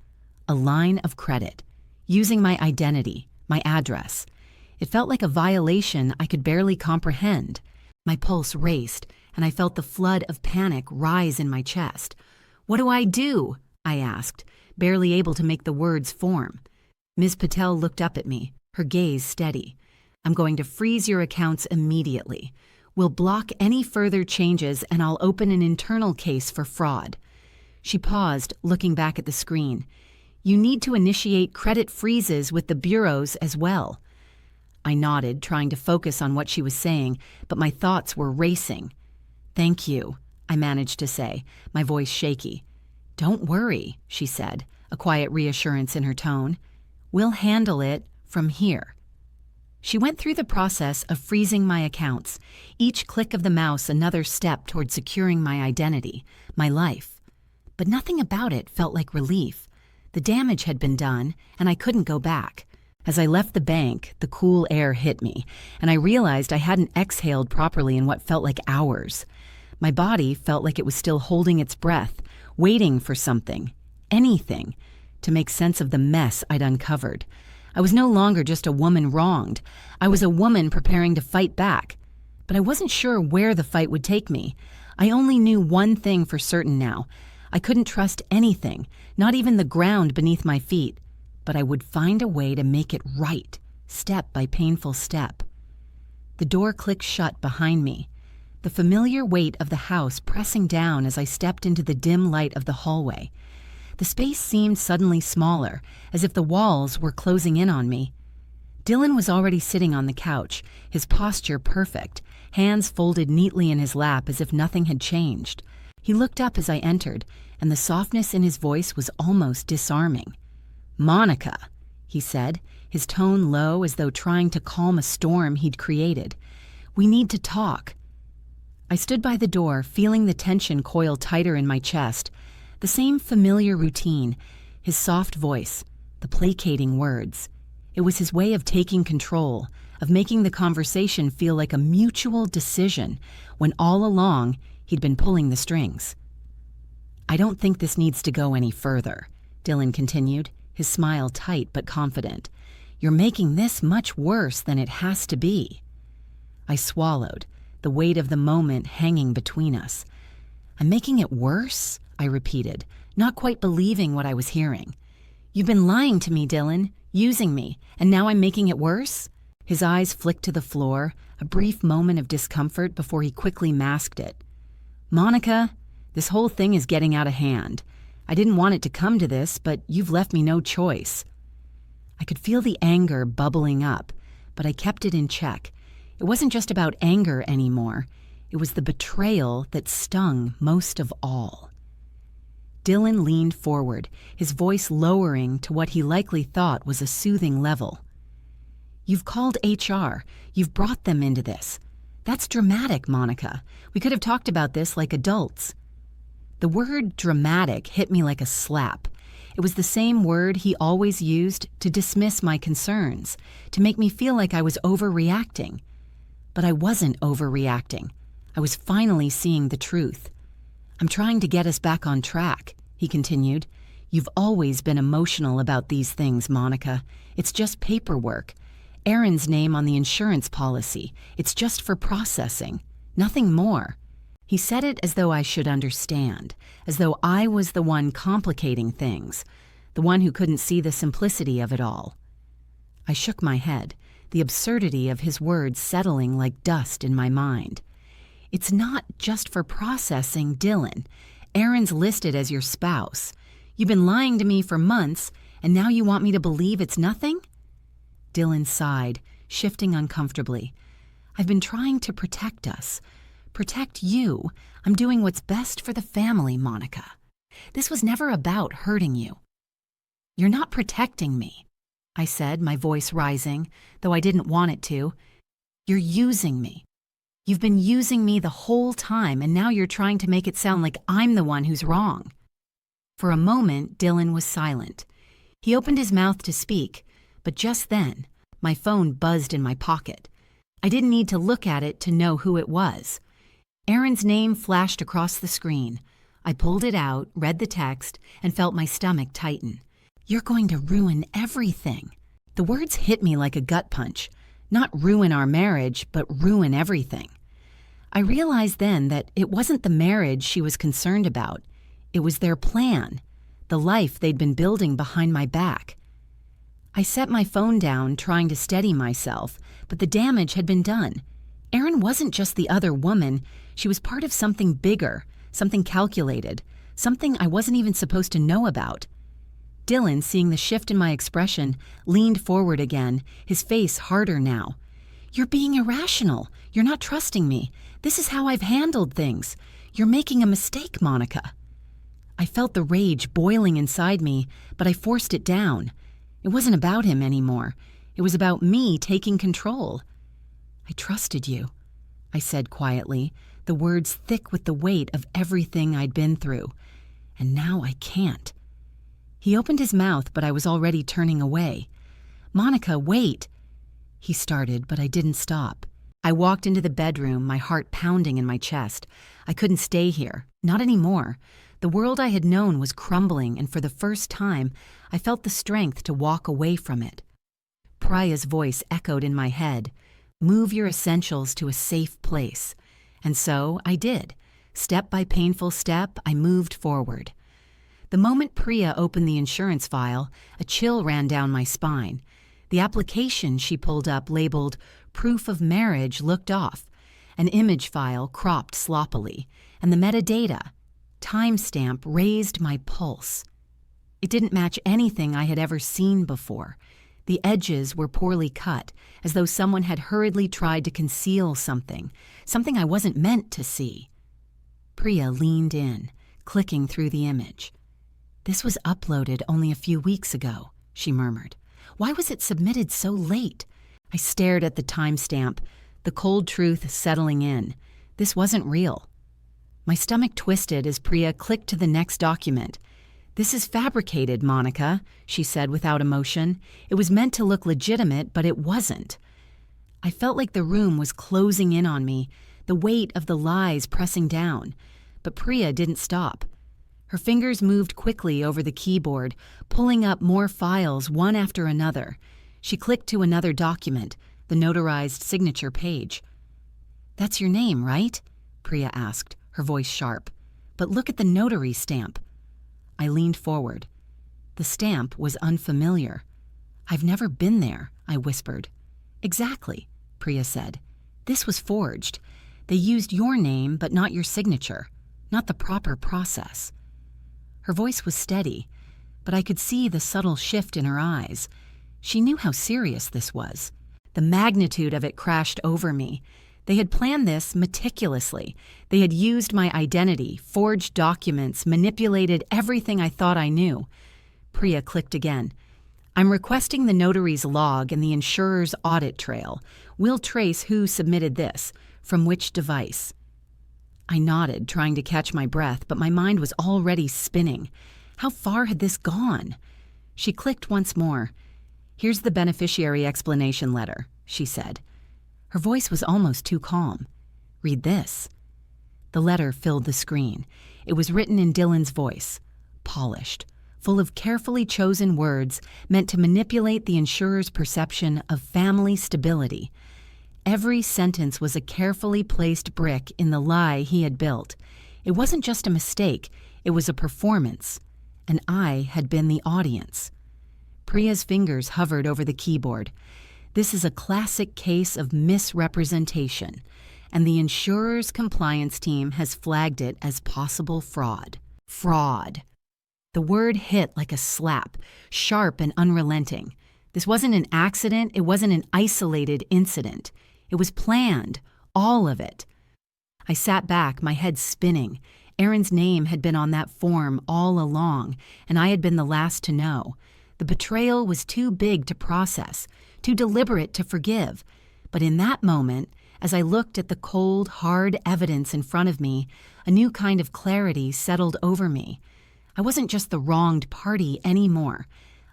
A line of credit, using my identity, my address. It felt like a violation I could barely comprehend. My pulse raced, and I felt the flood of panic rise in my chest. What do I do? I asked, barely able to make the words form. Ms. Patel looked up at me, her gaze steady. I'm going to freeze your accounts immediately. We'll block any further changes, and I'll open an internal case for fraud. She paused, looking back at the screen. You need to initiate credit freezes with the bureaus as well. I nodded, trying to focus on what she was saying, but my thoughts were racing. Thank you, I managed to say, my voice shaky. Don't worry, she said, a quiet reassurance in her tone. We'll handle it from here. She went through the process of freezing my accounts, each click of the mouse another step toward securing my identity, my life. But nothing about it felt like relief. The damage had been done, and I couldn't go back. As I left the bank, the cool air hit me, and I realized I hadn't exhaled properly in what felt like hours. My body felt like it was still holding its breath, waiting for something, anything, to make sense of the mess I'd uncovered. I was no longer just a woman wronged. I was a woman preparing to fight back. But I wasn't sure where the fight would take me. I only knew one thing for certain now. I couldn't trust anything, not even the ground beneath my feet. But I would find a way to make it right, step by painful step. The door clicked shut behind me, the familiar weight of the house pressing down as I stepped into the dim light of the hallway. The space seemed suddenly smaller, as if the walls were closing in on me. Dylan was already sitting on the couch, his posture perfect, hands folded neatly in his lap as if nothing had changed. He looked up as I entered, and the softness in his voice was almost disarming. "Monica," he said, his tone low as though trying to calm a storm he'd created. "We need to talk." I stood by the door, feeling the tension coil tighter in my chest. The same familiar routine, his soft voice, the placating words. It was his way of taking control, of making the conversation feel like a mutual decision, when all along he'd been pulling the strings. "I don't think this needs to go any further," Dylan continued, his smile tight but confident. "You're making this much worse than it has to be." I swallowed, the weight of the moment hanging between us. "I'm making it worse?" I repeated, not quite believing what I was hearing. "You've been lying to me, Dylan, using me, and now I'm making it worse?" His eyes flicked to the floor, a brief moment of discomfort before he quickly masked it. "Monica, this whole thing is getting out of hand. I didn't want it to come to this, but you've left me no choice." I could feel the anger bubbling up, but I kept it in check. It wasn't just about anger anymore. It was the betrayal that stung most of all. Dylan leaned forward, his voice lowering to what he likely thought was a soothing level. "You've called HR. You've brought them into this. That's dramatic, Monica. We could have talked about this like adults." The word dramatic hit me like a slap. It was the same word he always used to dismiss my concerns, to make me feel like I was overreacting. But I wasn't overreacting. I was finally seeing the truth. "I'm trying to get us back on track," he continued. "You've always been emotional about these things, Monica. It's just paperwork. Aaron's name on the insurance policy. It's just for processing. Nothing more." He said it as though I should understand, as though I was the one complicating things, the one who couldn't see the simplicity of it all. I shook my head, the absurdity of his words settling like dust in my mind. "It's not just for processing, Dylan. Aaron's listed as your spouse. You've been lying to me for months, and now you want me to believe it's nothing?" Dylan sighed, shifting uncomfortably. "I've been trying to protect us. Protect you. I'm doing what's best for the family, Monica." This was never about hurting you. You're not protecting me, I said, my voice rising, though I didn't want it to. You're using me. You've been using me the whole time, and now you're trying to make it sound like I'm the one who's wrong. For a moment, Dylan was silent. He opened his mouth to speak, but just then, my phone buzzed in my pocket. I didn't need to look at it to know who it was. Aaron's name flashed across the screen. I pulled it out, read the text, and felt my stomach tighten. You're going to ruin everything. The words hit me like a gut punch. Not ruin our marriage, but ruin everything. I realized then that it wasn't the marriage she was concerned about. It was their plan, the life they'd been building behind my back. I set my phone down, trying to steady myself, but the damage had been done. Erin wasn't just the other woman. She was part of something bigger, something calculated, something I wasn't even supposed to know about. Dylan, seeing the shift in my expression, leaned forward again, his face harder now. You're being irrational. You're not trusting me. This is how I've handled things. You're making a mistake, Monica. I felt the rage boiling inside me, but I forced it down. It wasn't about him anymore. It was about me taking control. I trusted you, I said quietly, the words thick with the weight of everything I'd been through. And now I can't. He opened his mouth, but I was already turning away. Monica, wait. He started, but I didn't stop. I walked into the bedroom, my heart pounding in my chest. I couldn't stay here. Not anymore. The world I had known was crumbling, and for the first time, I felt the strength to walk away from it. Priya's voice echoed in my head. Move your essentials to a safe place. And so I did. Step by painful step, I moved forward. The moment Priya opened the insurance file, a chill ran down my spine. The application she pulled up labeled Proof of Marriage looked off, an image file cropped sloppily, and the metadata, timestamp, raised my pulse. It didn't match anything I had ever seen before. The edges were poorly cut, as though someone had hurriedly tried to conceal something I wasn't meant to see. Priya leaned in, clicking through the image. This was uploaded only a few weeks ago, she murmured. Why was it submitted so late? I stared at the timestamp, the cold truth settling in. This wasn't real. My stomach twisted as Priya clicked to the next document. This is fabricated, Monica, she said without emotion. It was meant to look legitimate, but it wasn't. I felt like the room was closing in on me, the weight of the lies pressing down. But Priya didn't stop. Her fingers moved quickly over the keyboard, pulling up more files one after another. She clicked to another document, the notarized signature page. That's your name, right? Priya asked, her voice sharp. But look at the notary stamp. I leaned forward. The stamp was unfamiliar. I've never been there, I whispered. Exactly, Priya said. This was forged. They used your name, but not your signature, not the proper process. Her voice was steady, but I could see the subtle shift in her eyes. She knew how serious this was. The magnitude of it crashed over me. They had planned this meticulously. They had used my identity, forged documents, manipulated everything I thought I knew. Priya clicked again. I'm requesting the notary's log and the insurer's audit trail. We'll trace who submitted this, from which device. I nodded, trying to catch my breath, but my mind was already spinning. How far had this gone? She clicked once more. Here's the beneficiary explanation letter, she said. Her voice was almost too calm. Read this. The letter filled the screen. It was written in Dylan's voice, polished, full of carefully chosen words meant to manipulate the insurer's perception of family stability. Every sentence was a carefully placed brick in the lie he had built. It wasn't just a mistake, it was a performance. And I had been the audience. Priya's fingers hovered over the keyboard. This is a classic case of misrepresentation, and the insurer's compliance team has flagged it as possible fraud. Fraud. The word hit like a slap, sharp and unrelenting. This wasn't an accident, it wasn't an isolated incident. It was planned, all of it. I sat back, my head spinning. Aaron's name had been on that form all along, and I had been the last to know. The betrayal was too big to process, too deliberate to forgive. But in that moment, as I looked at the cold, hard evidence in front of me, a new kind of clarity settled over me. I wasn't just the wronged party anymore.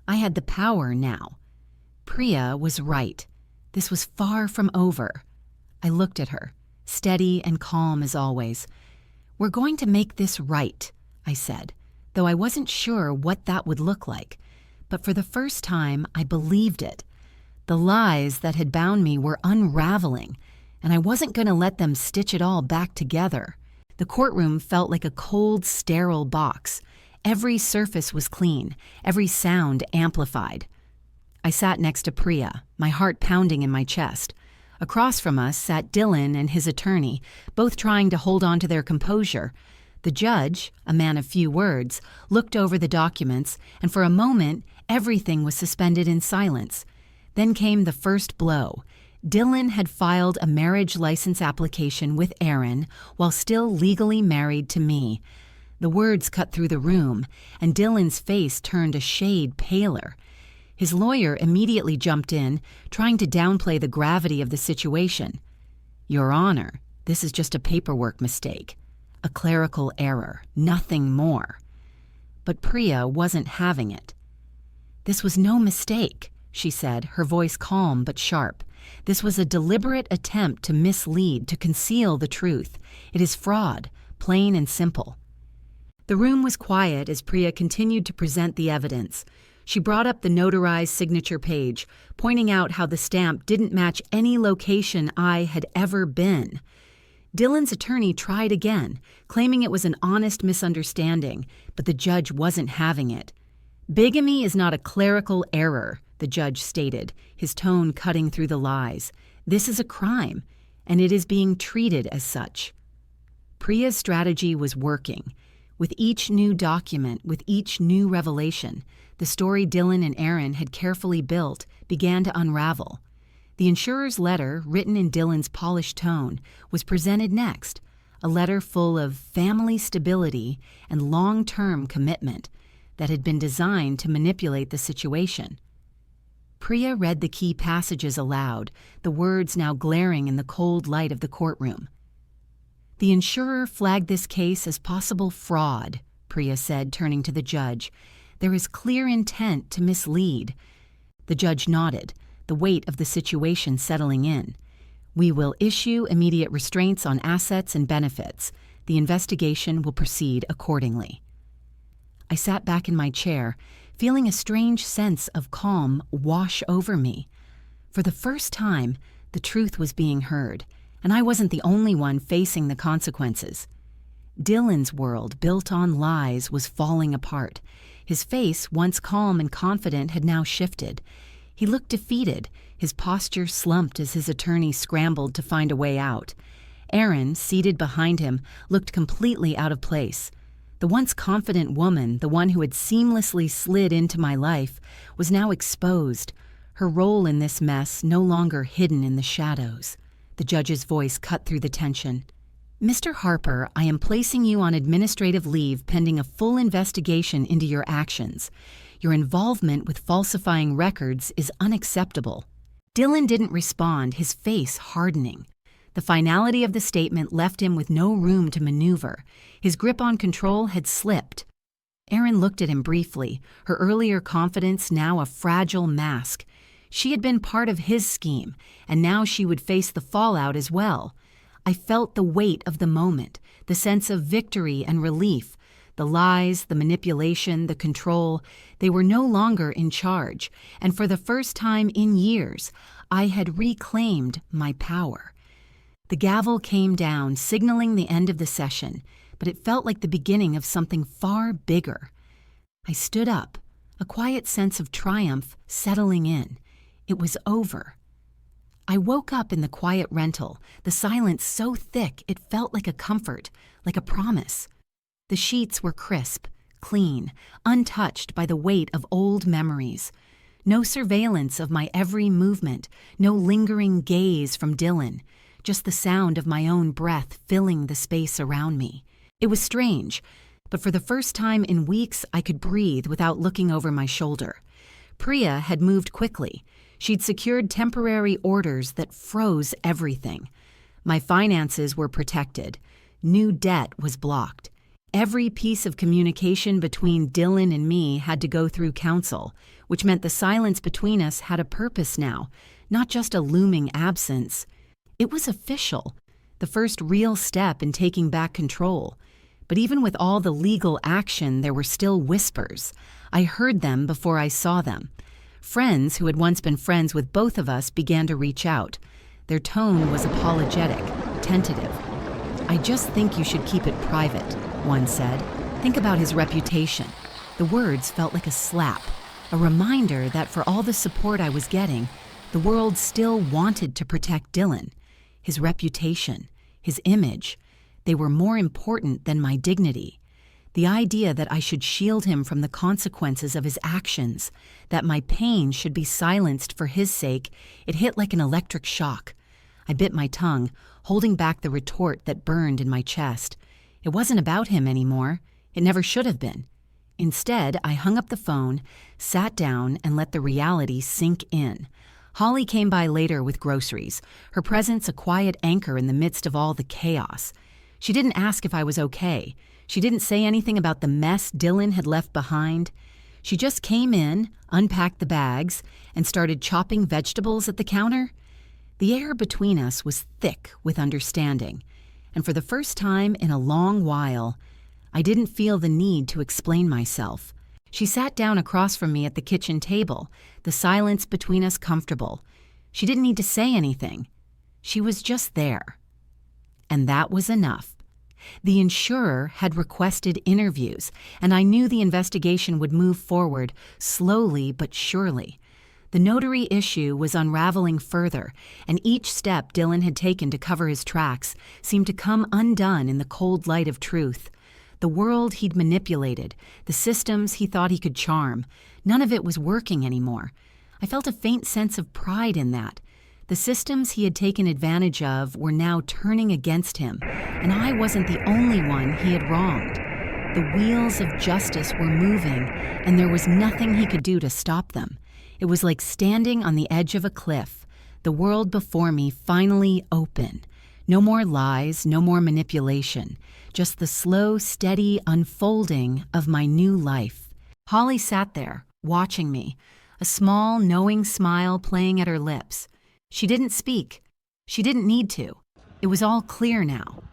I had the power now. Priya was right. This was far from over. I looked at her, steady and calm as always. "We're going to make this right," I said, though I wasn't sure what that would look like. But for the first time, I believed it. The lies that had bound me were unraveling, and I wasn't going to let them stitch it all back together. The courtroom felt like a cold, sterile box. Every surface was clean, every sound amplified. I sat next to Priya, my heart pounding in my chest. Across from us sat Dylan and his attorney, both trying to hold on to their composure. The judge, a man of few words, looked over the documents, and for a moment, everything was suspended in silence. Then came the first blow. Dylan had filed a marriage license application with Aaron while still legally married to me. The words cut through the room, and Dylan's face turned a shade paler. His lawyer immediately jumped in, trying to downplay the gravity of the situation. "Your Honor, this is just a paperwork mistake. A clerical error, nothing more." But Priya wasn't having it. "This was no mistake," she said, her voice calm but sharp. "This was a deliberate attempt to mislead, to conceal the truth. It is fraud, plain and simple." The room was quiet as Priya continued to present the evidence. She brought up the notarized signature page, pointing out how the stamp didn't match any location I had ever been. Dylan's attorney tried again, claiming it was an honest misunderstanding, but the judge wasn't having it. "Bigamy is not a clerical error," the judge stated, his tone cutting through the lies. "This is a crime, and it is being treated as such." Priya's strategy was working. With each new document, with each new revelation, the story Dylan and Aaron had carefully built began to unravel. The insurer's letter, written in Dylan's polished tone, was presented next, a letter full of family stability and long-term commitment that had been designed to manipulate the situation. Priya read the key passages aloud, the words now glaring in the cold light of the courtroom. "The insurer flagged this case as possible fraud," Priya said, turning to the judge. "There is clear intent to mislead." The judge nodded, the weight of the situation settling in. "We will issue immediate restraints on assets and benefits. The investigation will proceed accordingly." I sat back in my chair, feeling a strange sense of calm wash over me. For the first time, the truth was being heard, and I wasn't the only one facing the consequences. Dylan's world, built on lies, was falling apart. His face, once calm and confident, had now shifted. He looked defeated, his posture slumped as his attorney scrambled to find a way out. Aaron, seated behind him, looked completely out of place. The once confident woman, the one who had seamlessly slid into my life, was now exposed, her role in this mess no longer hidden in the shadows. The judge's voice cut through the tension. "Mr. Harper, I am placing you on administrative leave pending a full investigation into your actions. Your involvement with falsifying records is unacceptable." Dylan didn't respond, his face hardening. The finality of the statement left him with no room to maneuver. His grip on control had slipped. Aaron looked at him briefly, her earlier confidence now a fragile mask. She had been part of his scheme, and now she would face the fallout as well. I felt the weight of the moment, the sense of victory and relief. The lies, the manipulation, the control, they were no longer in charge, and for the first time in years, I had reclaimed my power. The gavel came down, signaling the end of the session, but it felt like the beginning of something far bigger. I stood up, a quiet sense of triumph settling in. It was over. I woke up in the quiet rental, the silence so thick it felt like a comfort, like a promise. The sheets were crisp, clean, untouched by the weight of old memories. No surveillance of my every movement, no lingering gaze from Dylan, just the sound of my own breath filling the space around me. It was strange, but for the first time in weeks I could breathe without looking over my shoulder. Priya had moved quickly. She'd secured temporary orders that froze everything. My finances were protected. New debt was blocked. Every piece of communication between Dylan and me had to go through counsel, which meant the silence between us had a purpose now, not just a looming absence. It was official, the first real step in taking back control. But even with all the legal action, there were still whispers. I heard them before I saw them. Friends who had once been friends with both of us began to reach out. Their tone was apologetic, tentative. "I just think you should keep it private," one said. "Think about his reputation." The words felt like a slap, a reminder that for all the support I was getting, the world still wanted to protect Dylan. His reputation, his image, they were more important than my dignity. The idea that I should shield him from the consequences of his actions, that my pain should be silenced for his sake, it hit like an electric shock. I bit my tongue, holding back the retort that burned in my chest. It wasn't about him anymore. It never should have been. Instead, I hung up the phone, sat down, and let the reality sink in. Holly came by later with groceries, her presence a quiet anchor in the midst of all the chaos. She didn't ask if I was okay. She didn't say anything about the mess Dylan had left behind. She just came in, unpacked the bags, and started chopping vegetables at the counter. The air between us was thick with understanding, and for the first time in a long while, I didn't feel the need to explain myself. She sat down across from me at the kitchen table, the silence between us comfortable. She didn't need to say anything. She was just there. And that was enough. The insurer had requested interviews, and I knew the investigation would move forward, slowly but surely. The notary issue was unraveling further, and each step Dylan had taken to cover his tracks seemed to come undone in the cold light of truth. The world he'd manipulated, the systems he thought he could charm, none of it was working anymore. I felt a faint sense of pride in that. The systems he had taken advantage of were now turning against him, and I wasn't the only one he had wronged. The wheels of justice were moving, and there was nothing he could do to stop them. It was like standing on the edge of a cliff, the world before me finally open. No more lies, no more manipulation, just the slow, steady unfolding of my new life. Holly sat there, watching me, a small, knowing smile playing at her lips. She didn't speak. She didn't need to. It was all clear now.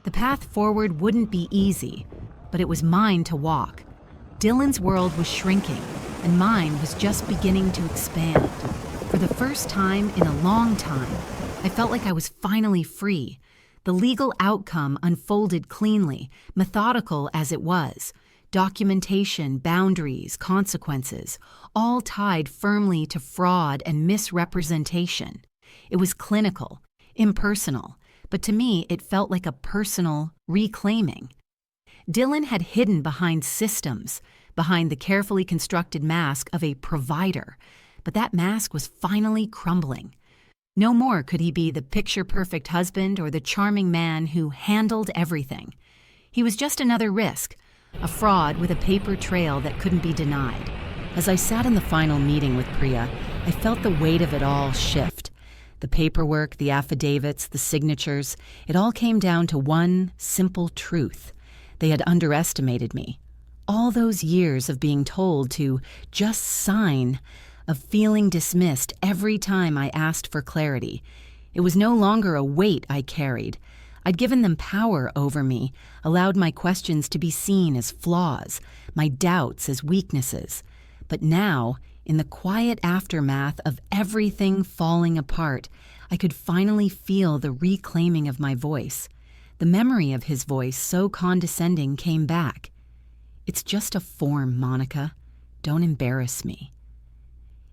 The path forward wouldn't be easy, but it was mine to walk. Dylan's world was shrinking, and mine was just beginning to expand. For the first time in a long time, I felt like I was finally free. The legal outcome unfolded cleanly, methodical as it was. Documentation, boundaries, consequences, all tied firmly to fraud and misrepresentation. It was clinical, impersonal, but to me it felt like a personal reclaiming. Dylan had hidden behind systems, behind the carefully constructed mask of a provider, but that mask was finally crumbling. No more could he be the picture-perfect husband or the charming man who handled everything. He was just another risk, a fraud with a paper trail that couldn't be denied. As I sat in the final meeting with Priya, I felt the weight of it all shift. The paperwork, the affidavits, the signatures, it all came down to one simple truth. They had underestimated me. All those years of being told to just sign, of feeling dismissed every time I asked for clarity. It was no longer a weight I carried. I'd given them power over me, allowed my questions to be seen as flaws, my doubts as weaknesses. But now, in the quiet aftermath of everything falling apart, I could finally feel the reclaiming of my voice. The memory of his voice, so condescending, came back. "It's just a form, Monica. Don't embarrass me."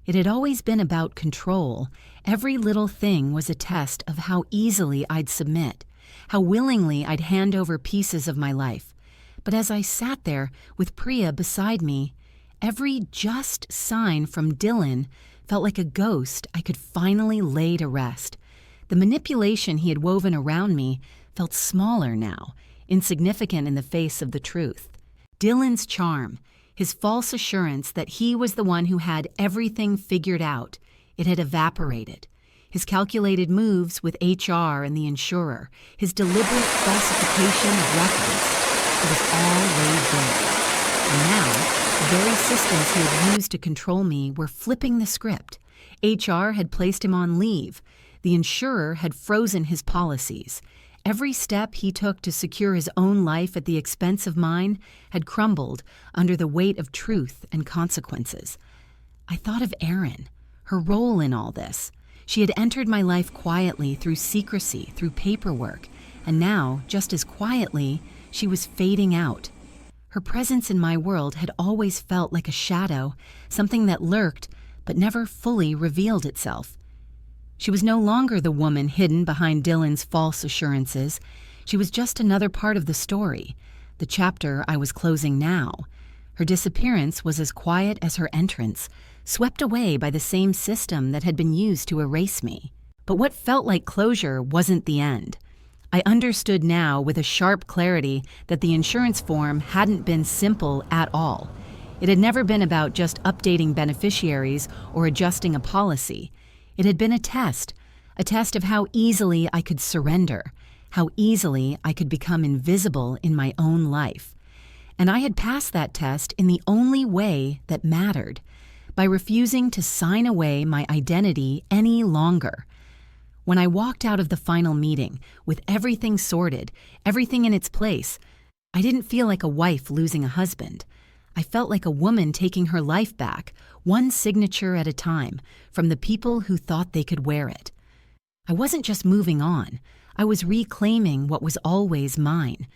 It had always been about control. Every little thing was a test of how easily I'd submit, how willingly I'd hand over pieces of my life. But as I sat there with Priya beside me, every just sign from Dylan felt like a ghost I could finally lay to rest. The manipulation he had woven around me felt smaller now. insignificant in the face of the truth. Dylan's charm, his false assurance that he was the one who had everything figured out, it had evaporated. His calculated moves with HR and the insurer, his deliberate falsification of records, it was all laid bare. And now, the very systems he had used to control me were flipping the script. HR had placed him on leave. The insurer had frozen his policies. Every step he took to secure his own life at the expense of mine had crumbled under the weight of truth and consequences. I thought of Erin, her role in all this. She had entered my life quietly through secrecy, through paperwork, and now, just as quietly, she was fading out. Her presence in my world had always felt like a shadow, something that lurked but never fully revealed itself. She was no longer the woman hidden behind Dylan's false assurances. She was just another part of the story, the chapter I was closing now. Her disappearance was as quiet as her entrance, swept away by the same system that had been used to erase me. But what felt like closure wasn't the end. I understood now with a sharp clarity that the insurance form hadn't been simple at all. It had never been about just updating beneficiaries or adjusting a policy. It had been a test of how easily I could surrender, how easily I could become invisible in my own life. And I had passed that test in the only way that mattered, by refusing to sign away my identity any longer. When I walked out of the final meeting, with everything sorted, everything in its place, I didn't feel like a wife losing a husband. I felt like a woman taking her life back, one signature at a time, from the people who thought they could wear it. I wasn't just moving on. I was reclaiming what was always mine,